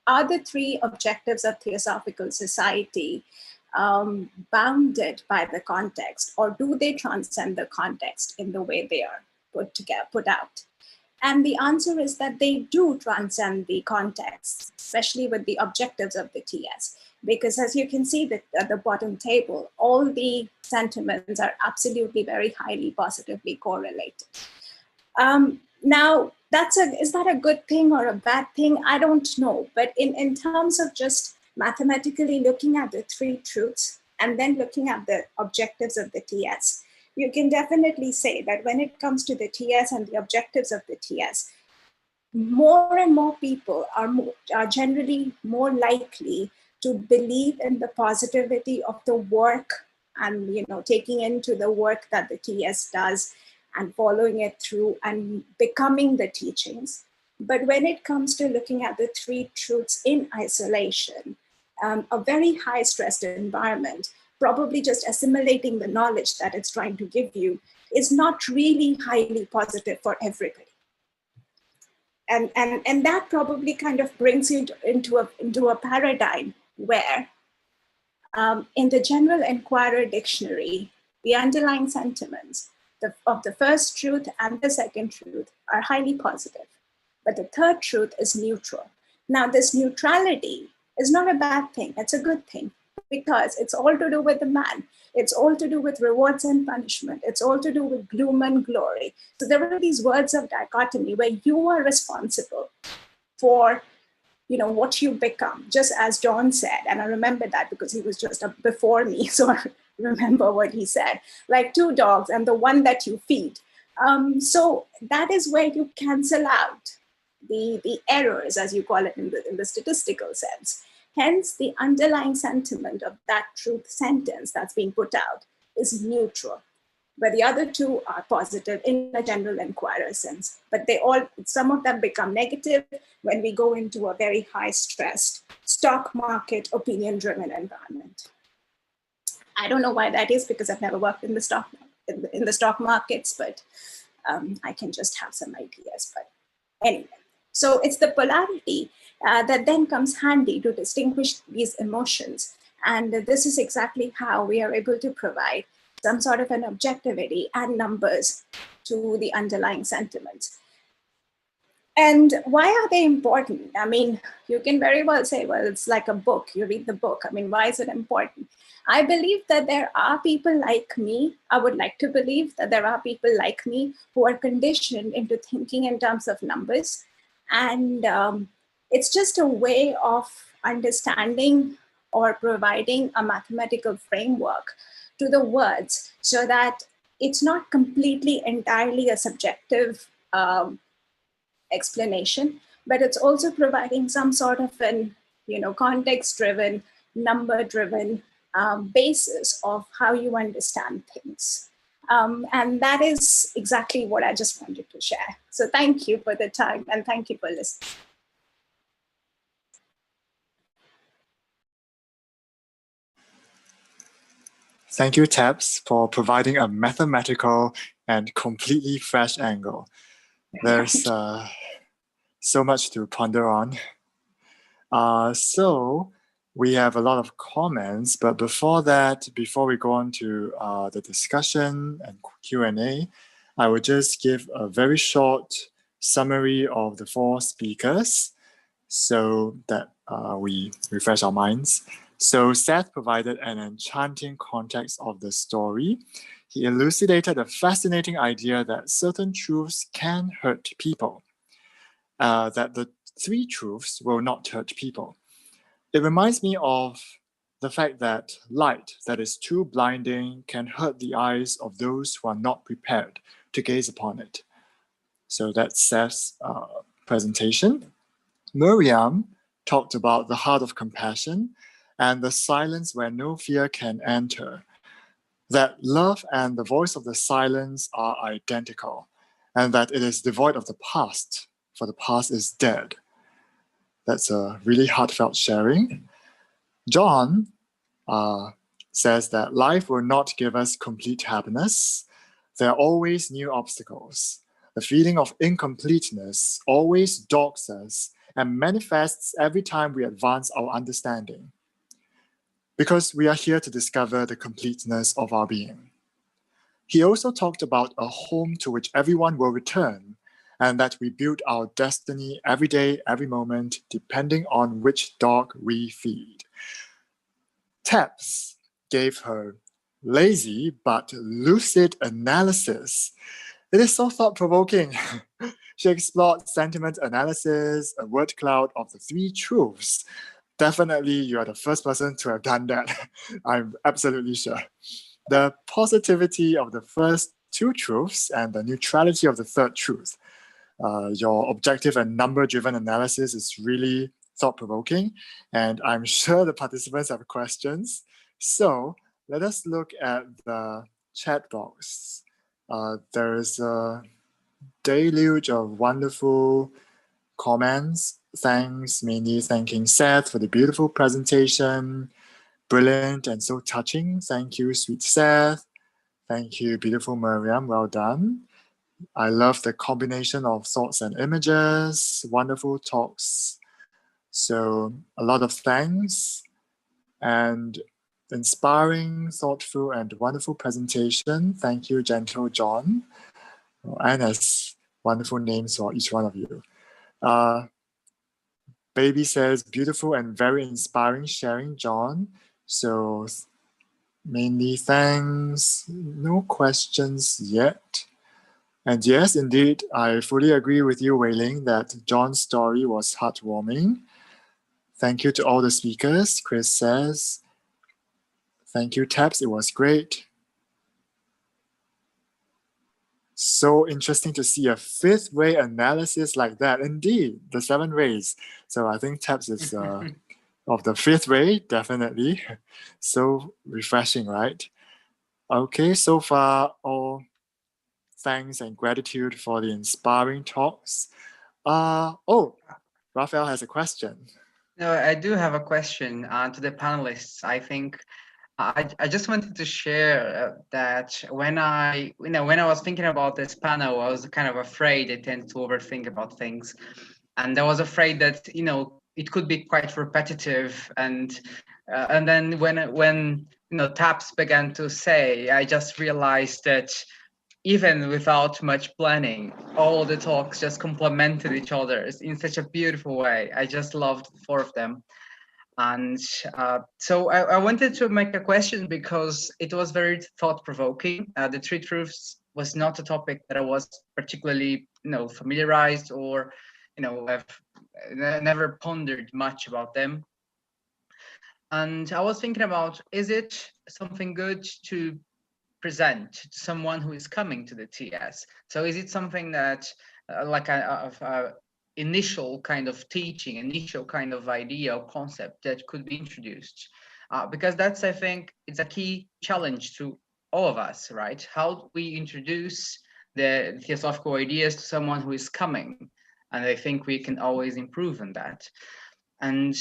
Are the three objectives of Theosophical Society bounded by the context, or do they transcend the context in the way they are put out? And the answer is that they do transcend the context, especially with the objectives of the TS. Because as you can see at the bottom table, all the sentiments are absolutely very highly positively correlated. Now, is that a good thing or a bad thing? I don't know. But in terms of just mathematically looking at the three truths and then looking at the objectives of the TS, you can definitely say that when it comes to the TS and the objectives of the TS, more and more people are generally more likely to believe in the positivity of the work and taking into the work that the TS does and following it through and becoming the teachings. But when it comes to looking at the three truths in isolation, a very high stressed environment, probably just assimilating the knowledge that it's trying to give you, is not really highly positive for everybody. And that probably kind of brings you into a paradigm where in the General Enquirer Dictionary, the underlying sentiments of the first truth and the second truth are highly positive, but the third truth is neutral. Now, this neutrality is not a bad thing, it's a good thing, because it's all to do with the man. It's all to do with rewards and punishment. It's all to do with gloom and glory. So there are these words of dichotomy where you are responsible for what you become, just as John said. And I remember that because he was just before me, so I remember what he said, like two dogs and the one that you feed. So that is where you cancel out the errors, as you call it in the statistical sense. Hence, the underlying sentiment of that truth sentence that's being put out is neutral, but the other two are positive in a General Enquirer sense. But some of them become negative when we go into a very high stressed stock market, opinion-driven environment. I don't know why that is, because I've never worked in the stock markets, but I can just have some ideas. But anyway, so it's the polarity that then comes handy to distinguish these emotions. And this is exactly how we are able to provide some sort of an objectivity and numbers to the underlying sentiments. And why are they important? I mean, you can very well say, well, it's like a book, you read the book. I mean, why is it important? I believe that there are people like me. I would like to believe that there are people like me who are conditioned into thinking in terms of numbers. And it's just a way of understanding or providing a mathematical framework to the words so that it's not completely entirely a subjective explanation, but it's also providing some sort of an context-driven, number-driven basis of how you understand things. And that is exactly what I just wanted to share. So thank you for the time, and thank you for listening.
Thank you, Tabs, for providing a mathematical and completely fresh angle. There's so much to ponder on. So we have a lot of comments, but before we go on to the discussion and Q&A, I will just give a very short summary of the four speakers so that we refresh our minds. So Seth provided an enchanting context of the story. He elucidated a fascinating idea that certain truths can hurt people, that the three truths will not hurt people. It reminds me of the fact that light that is too blinding can hurt the eyes of those who are not prepared to gaze upon it. So that's Seth's presentation. Mariam talked about the heart of compassion and the silence where no fear can enter. That love and the voice of the silence are identical, and that it is devoid of the past, for the past is dead. That's a really heartfelt sharing. John says that life will not give us complete happiness. There are always new obstacles. The feeling of incompleteness always dogs us and manifests every time we advance our understanding, because we are here to discover the completeness of our being. He also talked about a home to which everyone will return, and that we build our destiny every day, every moment, depending on which dog we feed. Taps gave her lazy but lucid analysis. It is so thought-provoking. She explored sentiment analysis, a word cloud of the three truths. Definitely, you are the first person to have done that. I'm absolutely sure. The positivity of the first two truths and the neutrality of the third truth. Your objective and number-driven analysis is really thought-provoking, and I'm sure the participants have questions. So let us look at the chat box. There is a deluge of wonderful comments. Thanks, mainly thanking Seth for the beautiful presentation. Brilliant and so touching. Thank you, sweet Seth. Thank you, beautiful Mariam. Well done. I love the combination of thoughts and images. Wonderful talks. So a lot of thanks and inspiring, thoughtful, and wonderful presentation. Thank you, Gentle John. And as wonderful names for each one of you. Baby says, beautiful and very inspiring sharing, John. So mainly thanks. No questions yet. And yes, indeed, I fully agree with you, Wei Ling, that John's story was heartwarming. Thank you to all the speakers. Chris says, thank you, Taps. It was great. So interesting to see a fifth way analysis like that. Indeed, the 7 ways. So I think Taps is of the fifth way, definitely. So refreshing, right? Okay, so far, all thanks and gratitude for the inspiring talks. Oh, Raphael has a question.
No, I do have a question to the panelists. I think I just wanted to share that when I was thinking about this panel, I was kind of afraid I tend to overthink about things, and I was afraid that it could be quite repetitive, and then when Taps began to say, I just realized that even without much planning, all the talks just complemented each other in such a beautiful way. I just loved 4 of them. And so I wanted to make a question because it was very thought-provoking. The 3 truths was not a topic that I was particularly, familiarized or, I've never pondered much about them. And I was thinking about, is it something good to present to someone who is coming to the TS? So is it something that like a initial kind of teaching, initial kind of idea or concept that could be introduced? Because that's, I think, it's a key challenge to all of us, right? How do we introduce the theosophical ideas to someone who is coming? And I think we can always improve on that. And,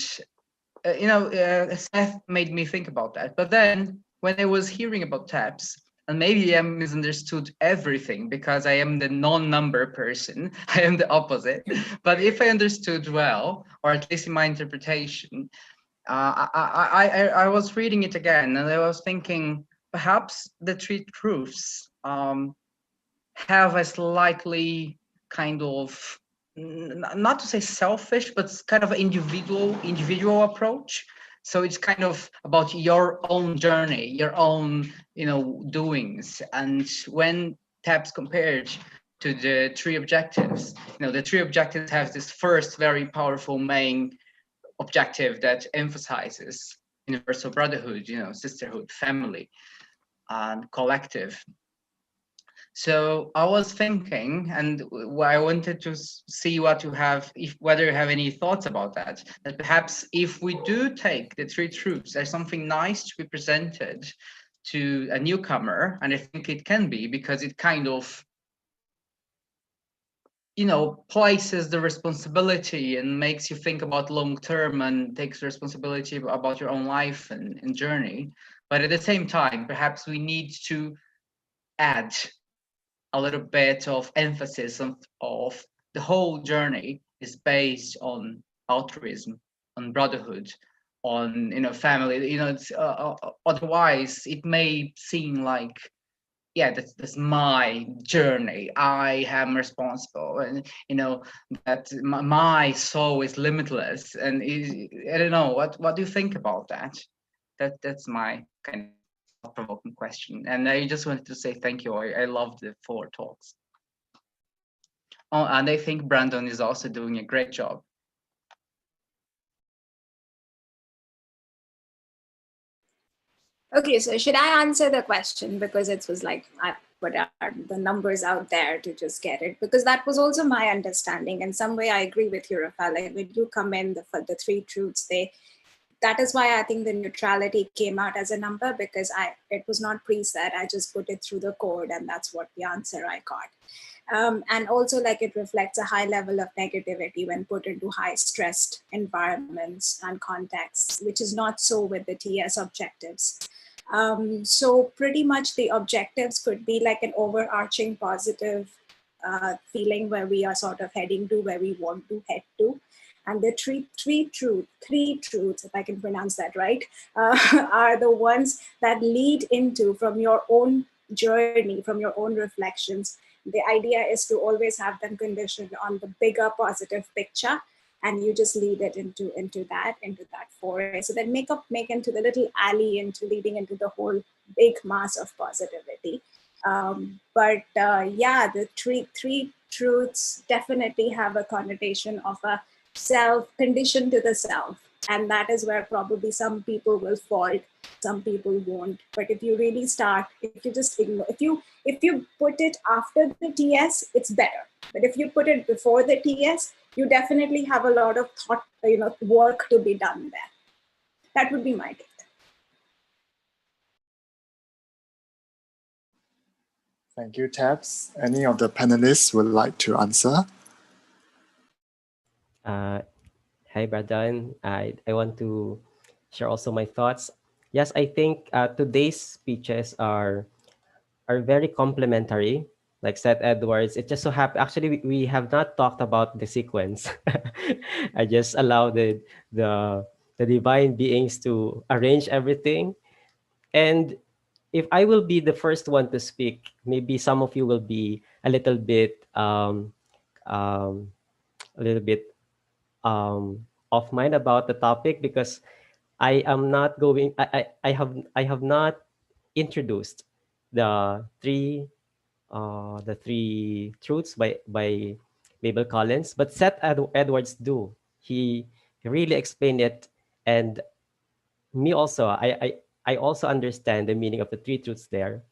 Seth made me think about that. But then when I was hearing about Taps, and maybe I misunderstood everything because I am the non-number person. I am the opposite. But if I understood well, or at least in my interpretation, I was reading it again and I was thinking perhaps the 3 truths have a slightly kind of, not to say selfish, but kind of individual approach. So it's kind of about your own journey, your own, doings. And when Taps compared to the 3 objectives, the 3 objectives have this first very powerful main objective that emphasizes universal brotherhood, sisterhood, family, and collective. So I was thinking, and I wanted to see what you have, whether you have any thoughts about that. That perhaps if we do take the three truths as something nice to be presented to a newcomer, and I think it can be, because it kind of, places the responsibility and makes you think about long term and takes responsibility about your own life and journey. But at the same time, perhaps we need to add a little bit of emphasis of the whole journey is based on altruism, on brotherhood, on family. It's, otherwise it may seem like, yeah, that's my journey. I am responsible, and that my soul is limitless. And I don't know, what do you think about that? That's my kind of provoking question. And I just wanted to say thank you. I love the 4 talks. Oh, and I think Brandon is also doing a great job.
Okay, so should I answer the question? Because it was like I put out the numbers out there to just get it, because that was also my understanding. In some way, I agree with you, Rafael. Like when you come in, the 3 truths, that is why I think the neutrality came out as a number, because it was not preset. I just put it through the code, and that's what the answer I got. And also, like, it reflects a high level of negativity when put into high stressed environments and contexts, which is not so with the TS objectives. So pretty much the objectives could be like an overarching positive feeling where we are sort of heading to where we want to head to. And the three truths, if I can pronounce that right, are the ones that lead into, from your own journey, from your own reflections. The idea is to always have them conditioned on the bigger positive picture, and you just lead it into that foray. So then make into the little alley into leading into the whole big mass of positivity. Yeah, the three truths definitely have a connotation of a self, condition to the self. And that is where probably some people will fall, some people won't. But if you really start, if you just ignore, if you put it after the TS, it's better. But if you put it before the TS, you definitely have a lot of thought, work to be done there. That would be my take.
Thank you, Tabs. Any of the panelists would like to answer?
Hi, Bradan. I want to share also my thoughts. Yes, I think today's speeches are very complementary. Like Seth Edwards, it just so happened. Actually, we have not talked about the sequence. I just allowed the divine beings to arrange everything. And if I will be the first one to speak, maybe some of you will be a little bit um, a little bit off mind about the topic, because I am not going. I have not introduced the three truths by Mabel Collins, but Edwards do. He really explained it, and me also. I also understand the meaning of the three truths there,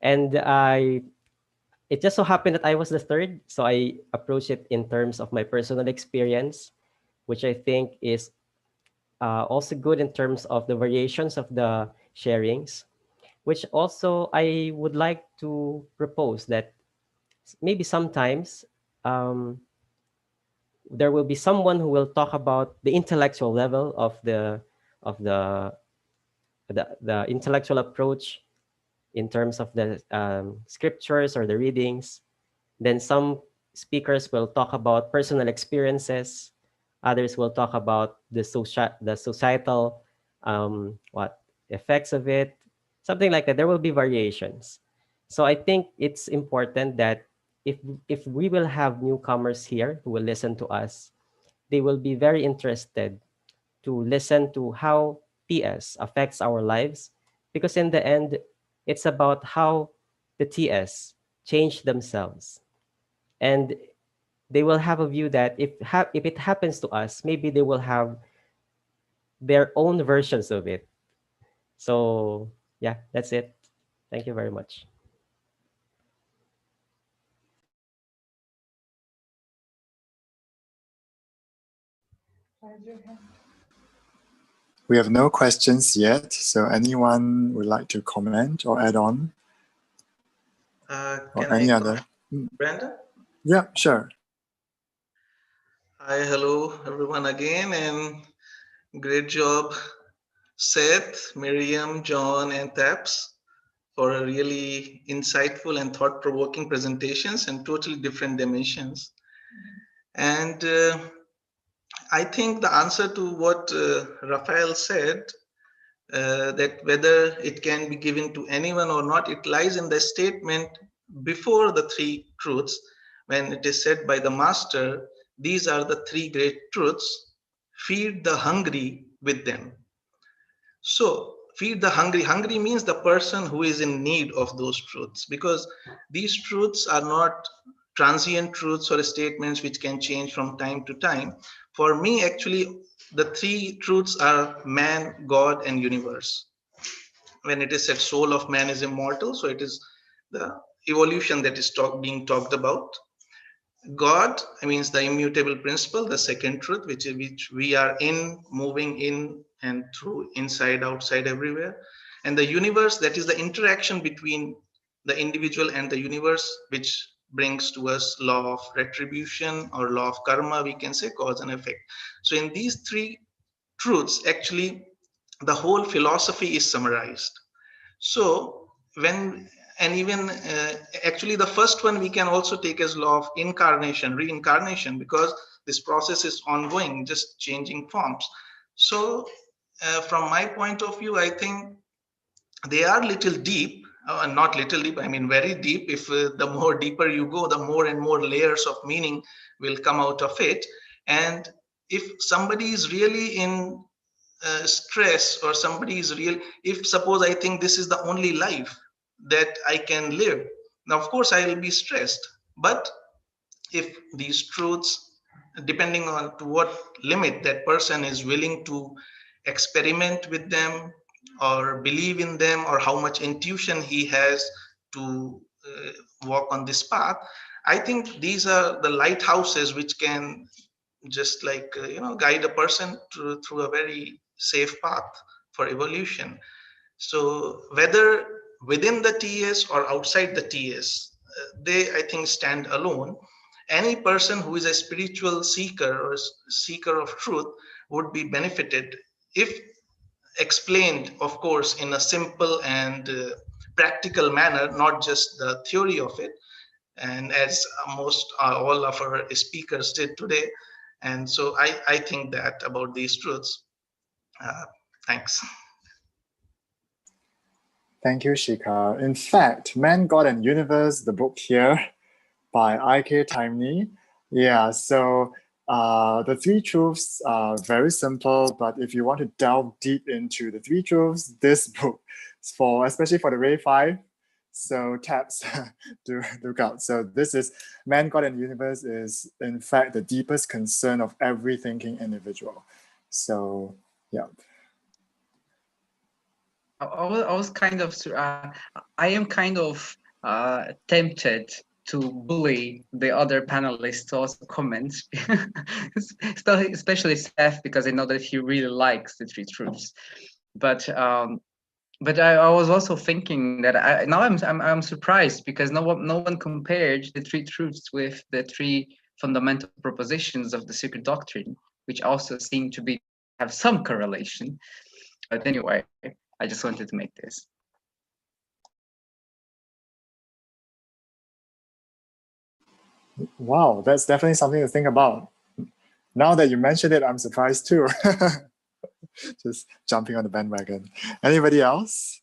and it just so happened that I was the third, so I approach it in terms of my personal experience, which I think is also good in terms of the variations of the sharings, which also I would like to propose that maybe sometimes there will be someone who will talk about the intellectual level of of the the intellectual approach in terms of the scriptures or the readings. Then some speakers will talk about personal experiences. Others will talk about the societal what effects of it, something like that. There will be variations. So I think it's important that if we will have newcomers here who will listen to us, they will be very interested to listen to how TS affects our lives, because in the end, it's about how the TS change themselves. And they will have a view that if it happens to us, maybe they will have their own versions of it. So yeah, that's it. Thank you very much.
We have no questions yet, so anyone would like to comment or add on? Or any other?
Brandon?
Yeah, sure.
Hi, hello everyone again, and great job, Seth, Miriam, John, and Taps, for a really insightful and thought-provoking presentations and totally different dimensions. And I think the answer to what Raphael said, that whether it can be given to anyone or not, it lies in the statement before the three truths, when it is said by the master, these are the three great truths, feed the hungry with them. So feed the hungry. Hungry means the person who is in need of those truths, because these truths are not transient truths or statements which can change from time to time. For me, actually, the three truths are man, God, and universe. When it is said soul of man is immortal, so it is the evolution that is being talked about. God, I means the immutable principle, the second truth, which we are in, moving in and through, inside, outside, everywhere. And the universe, that is the interaction between the individual and the universe, which brings to us law of retribution or law of karma, we can say cause and effect. So in these three truths, actually, the whole philosophy is summarized. So even actually the first one we can also take as law of incarnation, reincarnation, because this process is ongoing, just changing forms. So from my point of view, I think they are little deep, not little deep, I mean very deep. If the more deeper you go, the more and more layers of meaning will come out of it. And if somebody is really in stress, or somebody is real, if suppose I think this is the only life that I can live, now of course I will be stressed. But if these truths, depending on to what limit that person is willing to experiment with them or believe in them, or how much intuition he has to walk on this path, I think these are the lighthouses which can just like guide a person through a very safe path for evolution. So whether within the TS or outside the TS, they, I think, stand alone. Any person who is a spiritual seeker or seeker of truth would be benefited if explained, of course, in a simple and practical manner, not just the theory of it. And as most all of our speakers did today. And so I think that about these truths. Thanks.
Thank you, Shikha. In fact, Man, God, and Universe, the book here by I.K. Taimni. Yeah, so the three truths are very simple, but if you want to delve deep into the three truths, this book is for, especially for the Ray 5. So Taps, do look out. So this is Man, God, and Universe is in fact the deepest concern of every thinking individual. So yeah.
I was kind of, I am kind of tempted to bully the other panelists to also comment, especially Seth, because I know that he really likes the three truths. But I was also thinking that now I'm surprised, because no one compared the three truths with the three fundamental propositions of the secret doctrine, which also seem to have some correlation. But anyway, I just wanted to make this.
Wow, that's definitely something to think about. Now that you mentioned it, I'm surprised too. Just jumping on the bandwagon. Anybody else?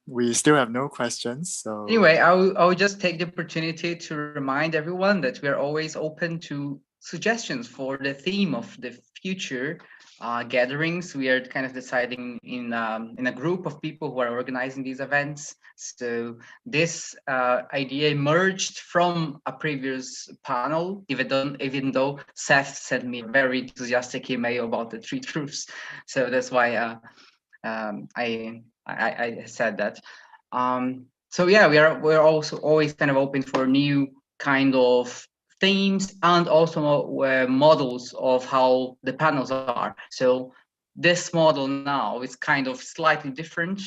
We still have no questions. So
anyway, I will just take the opportunity to remind everyone that we are always open to suggestions for the theme of the future gatherings. We are kind of deciding in a group of people who are organizing these events. So this idea emerged from a previous panel, even though Seth sent me a very enthusiastic email about the three truths. So that's why I said that. So yeah, we're also always kind of open for new kind of themes and also models of how the panels are. So this model now is kind of slightly different.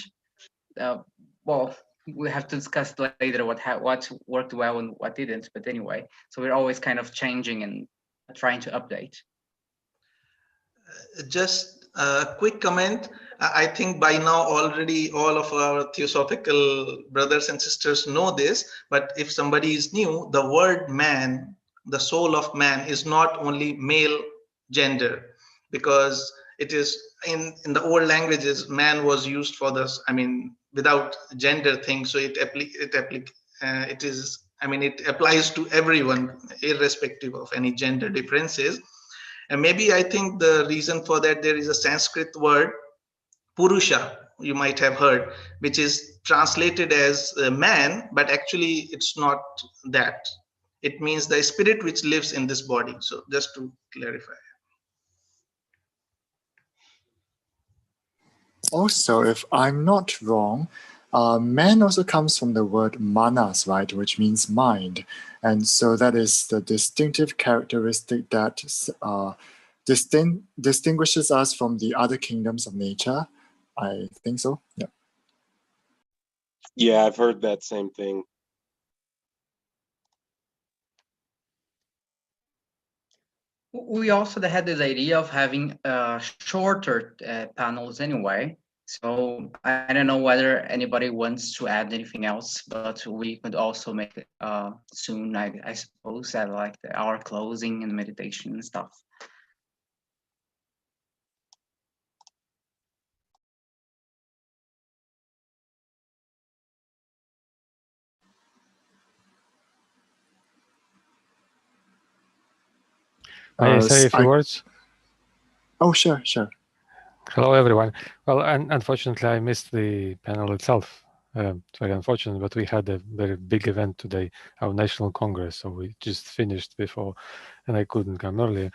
Well, we have to discuss later what worked well and what didn't. But anyway, so we're always kind of changing and trying to update.
Just a quick comment. I think by now already all of our Theosophical brothers and sisters know this, but if somebody is new, the word man, the soul of man, is not only male gender, because it is in the old languages, man was used for this, I mean, without gender thing. So it applies to everyone, irrespective of any gender differences. And maybe I think the reason for that, there is a Sanskrit word, Purusha, you might have heard, which is translated as man, but actually it's not that. It means the spirit which lives in this body. So just to clarify.
Also, if I'm not wrong, man also comes from the word manas, right, which means mind. And so that is the distinctive characteristic that distinguishes us from the other kingdoms of nature. I think so. Yeah.
Yeah, I've heard that same thing.
We also had this idea of having shorter panels anyway. So I don't know whether anybody wants to add anything else, but we could also make it soon, I suppose, at like our closing and meditation and stuff.
May I say a few words?
Oh, sure.
Hello, everyone. Well, unfortunately, I missed the panel itself. It's very unfortunate, but we had a very big event today, our National Congress, so we just finished before, and I couldn't come earlier.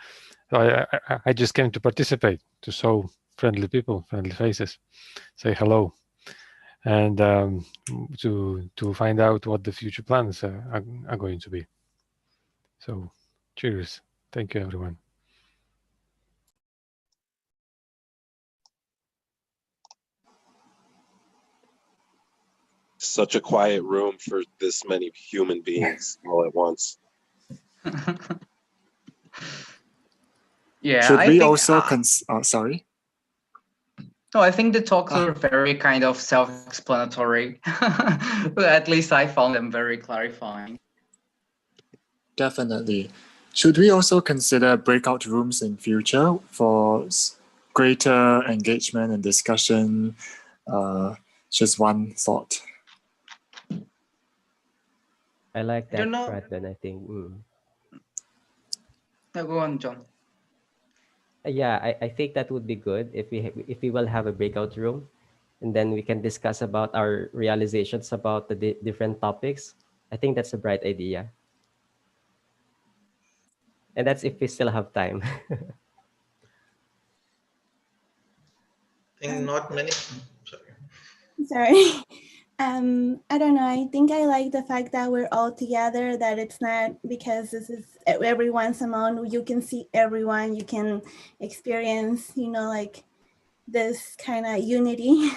So I just came to participate, to show friendly people, friendly faces, say hello, and to find out what the future plans are going to be. So, cheers. Thank you, everyone.
Such a quiet room for this many human beings all at once.
Yeah.
Should we also sorry?
No, I think the talks are very kind of self-explanatory. But at least I found them very clarifying.
Definitely. Should we also consider breakout rooms in future for greater engagement and discussion? Just one thought.
I like that, Radman, I think.
No, go on, John.
Yeah, I think that would be good if we will have a breakout room, and then we can discuss about our realizations about the different topics. I think that's a bright idea. And that's if we still have time.
I think not many.
Sorry. I don't know. I think I like the fact that we're all together, that it's not because this is everyone's amount. You can see everyone, you can experience, like this kind of unity.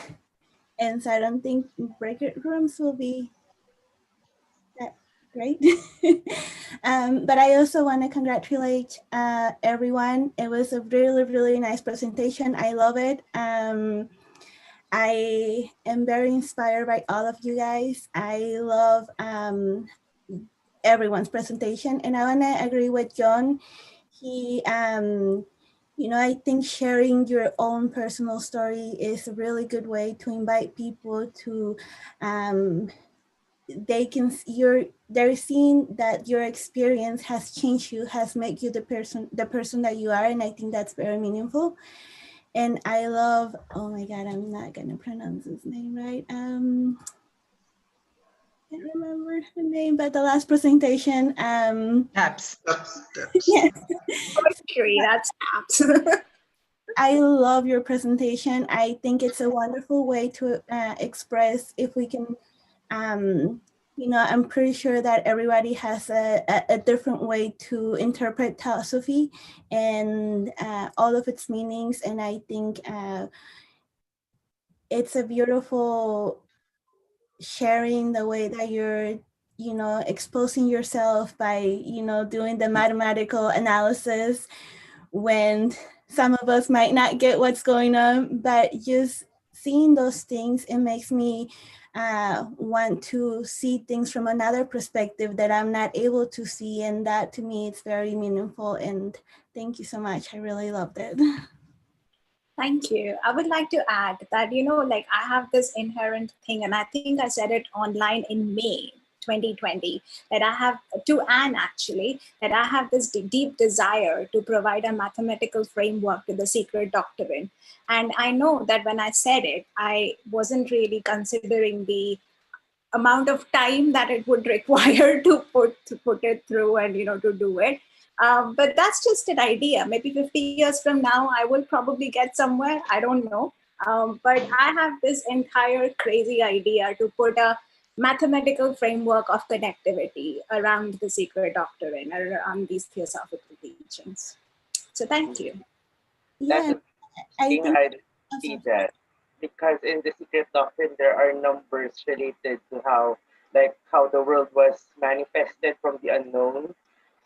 And so I don't think breakout rooms will be that great. But I also want to congratulate everyone. It was a really, really nice presentation. I love it. I am very inspired by all of you guys. I love everyone's presentation, and I want to agree with John. He, I think sharing your own personal story is a really good way to invite people to, they're seeing that your experience has changed you, has made you the person that you are, and I think that's very meaningful. And I love, oh my God, I'm not gonna pronounce his name right. Can't remember the name, but the last presentation.
Taps.
Yes.
That's Taps.
I love your presentation. I think it's a wonderful way to express if we can I'm pretty sure that everybody has a different way to interpret Theosophy and all of its meanings. And I think it's a beautiful sharing the way that you're, exposing yourself by, doing the mathematical analysis when some of us might not get what's going on, but just seeing those things, it makes me want to see things from another perspective that I'm not able to see. And that to me, it's very meaningful. And thank you so much. I really loved it.
Thank you. I would like to add that, like I have this inherent thing, and I think I said it online in May 2020, that I have, to Anne actually, that I have this deep desire to provide a mathematical framework to the secret doctrine. And I know that when I said it, I wasn't really considering the amount of time that it would require to put it through and to do it. But that's just an idea. Maybe 50 years from now, I will probably get somewhere. I don't know. But I have this entire crazy idea to put a mathematical framework of connectivity around the secret doctrine, around these theosophical teachings. So thank you.
Yeah,
I think I'd see that, because in the secret doctrine there are numbers related to how the world was manifested from the unknown.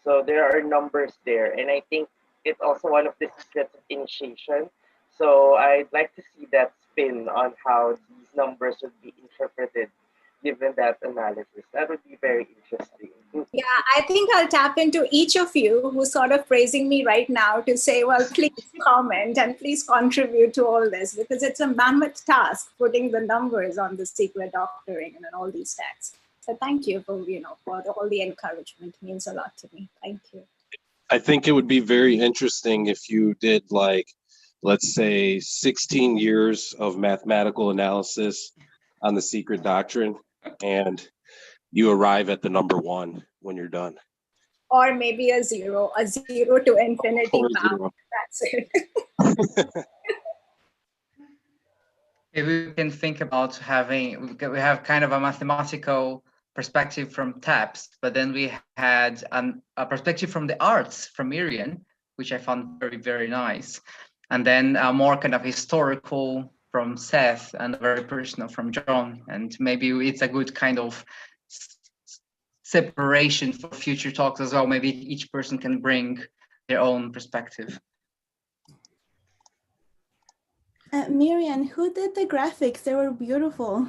So there are numbers there, and I think it's also one of the secrets of initiation. So I'd like to see that spin on how these numbers would be interpreted given that analysis. That would be very interesting.
Yeah, I think I'll tap into each of you who's sort of praising me right now to say, well, please comment and please contribute to all this, because it's a mammoth task putting the numbers on the secret doctrine and all these texts. So thank you for, for all the encouragement. It means a lot to me. Thank you.
I think it would be very interesting if you did, let's say 16 years of mathematical analysis on the secret doctrine, and you arrive at the number 1 when you're done.
Or maybe a zero to infinity bound. That's it.
Maybe we can think about we have kind of a mathematical perspective from TAPS, but then we had a perspective from the arts from Mariam, which I found very, very nice. And then a more kind of historical from Seth and very personal from John. And maybe it's a good kind of separation for future talks as well. Maybe each person can bring their own perspective.
Mariam, who did the graphics? They were beautiful.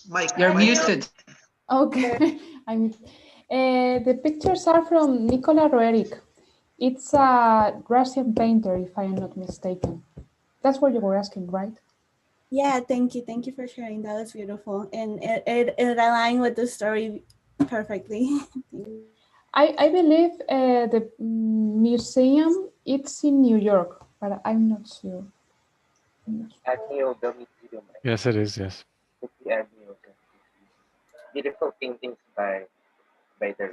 Mike,
you're muted.
Okay, the pictures are from Nicola Roerich. It's a Russian painter, if I am not mistaken. That's what you were asking, right?
Yeah, thank you. Thank you for sharing. That was beautiful. And it aligned with the story perfectly.
I believe the museum, it's in New York, but I'm not sure.
Yes, it is, yes.
Beautiful paintings by the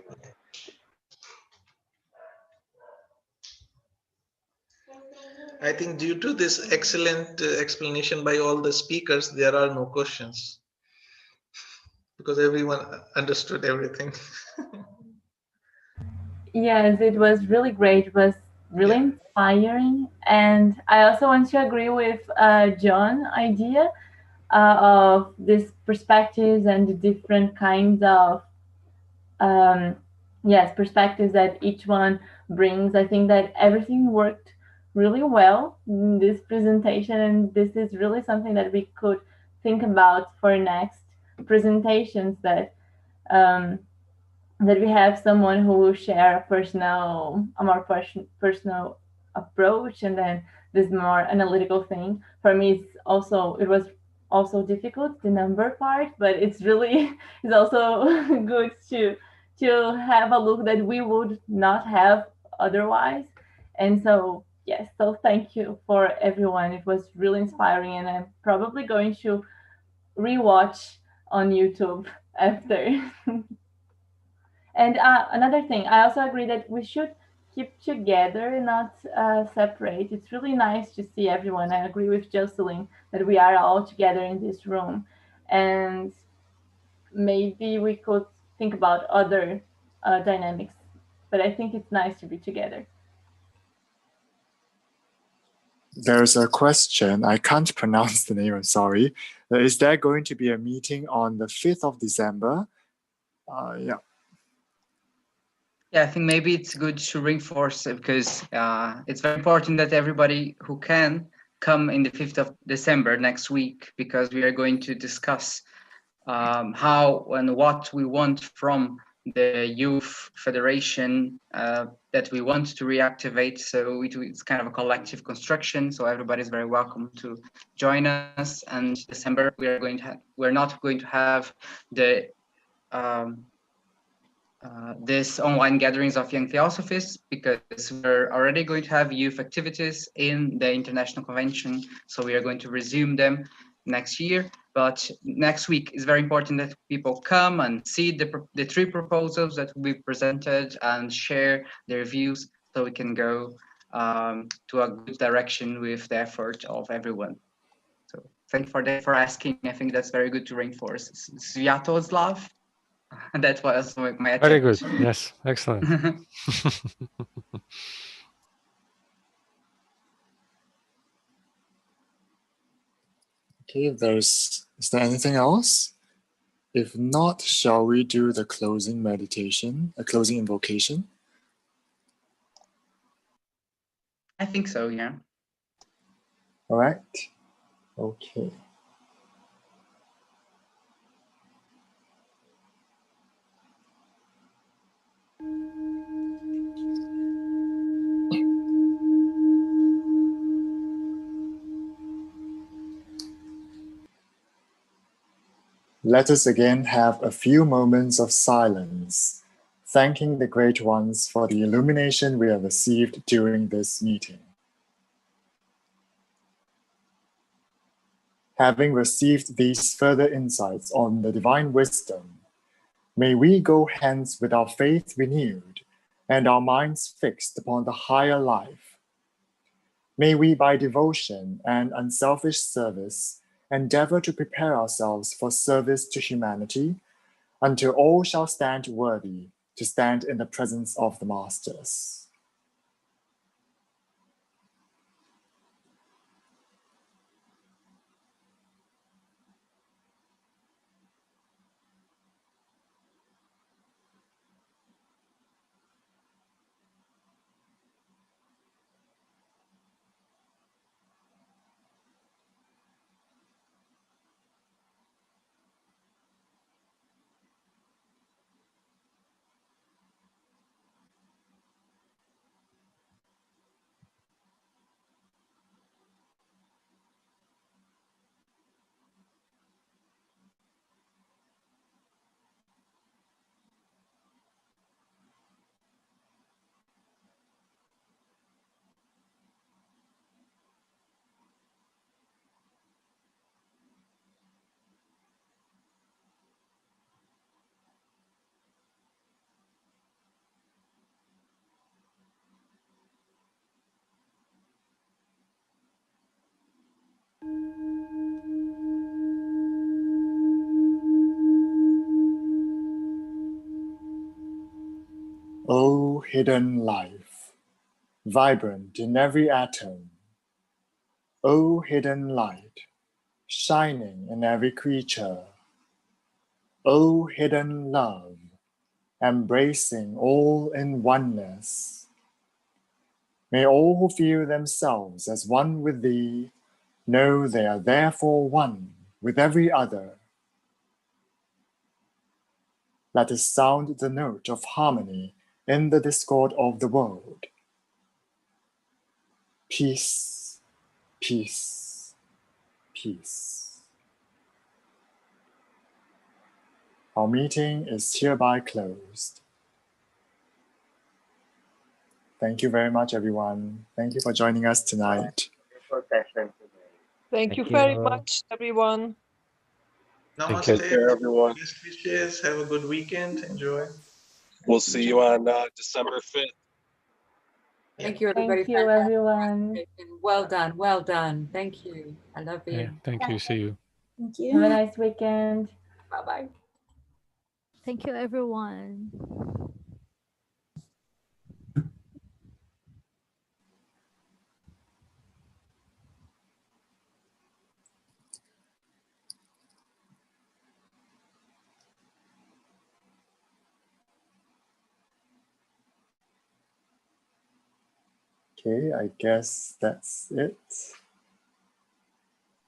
I think due to this excellent explanation by all the speakers, there are no questions because everyone understood everything.
Yes, it was really great. It was really inspiring. And I also want to agree with John's idea of these perspectives and the different kinds of perspectives that each one brings. I think that everything worked really well in this presentation, and this is really something that we could think about for next presentations, that that we have someone who will share a more personal approach, and then this more analytical thing. For me, it was also difficult, the number part, but it's also good to have a look that we would not have otherwise. And so, yes, so thank you for everyone. It was really inspiring, and I'm probably going to rewatch on YouTube after. And another thing, I also agree that we should keep together, not separate. It's really nice to see everyone. I agree with Jocelyn that we are all together in this room, and maybe we could think about other dynamics, but I think it's nice to be together.
There's a question. I can't pronounce the name, I'm sorry. Is there going to be a meeting on the 5th of December? Yeah.
Yeah, I think maybe it's good to reinforce it because it's very important that everybody who can come in the 5th of December next week, because we are going to discuss how and what we want from the Youth Federation that we want to reactivate. So it's kind of a collective construction. So everybody's very welcome to join us. And December we're not going to have the this online gatherings of young Theosophists, because we're already going to have youth activities in the International Convention. So we are going to resume them next year. But next week is very important that people come and see the three proposals that we presented and share their views, so we can go to a good direction with the effort of everyone. So thank you for asking. I think that's very good to reinforce. Sviatoslav. And that was my attempt.
Very good. Yes, excellent.
Okay, is there anything else? If not, shall we do the closing meditation, a closing invocation?
I think so, yeah.
All right. Okay. Let us again have a few moments of silence, thanking the Great Ones for the illumination we have received during this meeting. Having received these further insights on the divine wisdom, may we go hence with our faith renewed and our minds fixed upon the higher life. May we, by devotion and unselfish service, endeavor to prepare ourselves for service to humanity, until all shall stand worthy to stand in the presence of the Masters. O hidden life, vibrant in every atom, O hidden light, shining in every creature, O hidden love, embracing all in oneness, may all who feel themselves as one with thee know they are therefore one with every other. Let us sound the note of harmony in the discord of the world. Peace, peace, peace. Our meeting is hereby closed. Thank you very much, everyone. Thank you for joining us tonight.
Thank you very much, everyone.
Namaste.
Take care, everyone.
Best wishes. Have a good weekend. Enjoy.
We'll see you on December 5th.
Thank you, everybody.
Thank you, everyone.
Well done. Well done. Thank you. I love you.
Yeah, thank you. See you.
Thank you.
Have a nice weekend.
Bye-bye.
Thank you, everyone.
Okay, I guess that's it.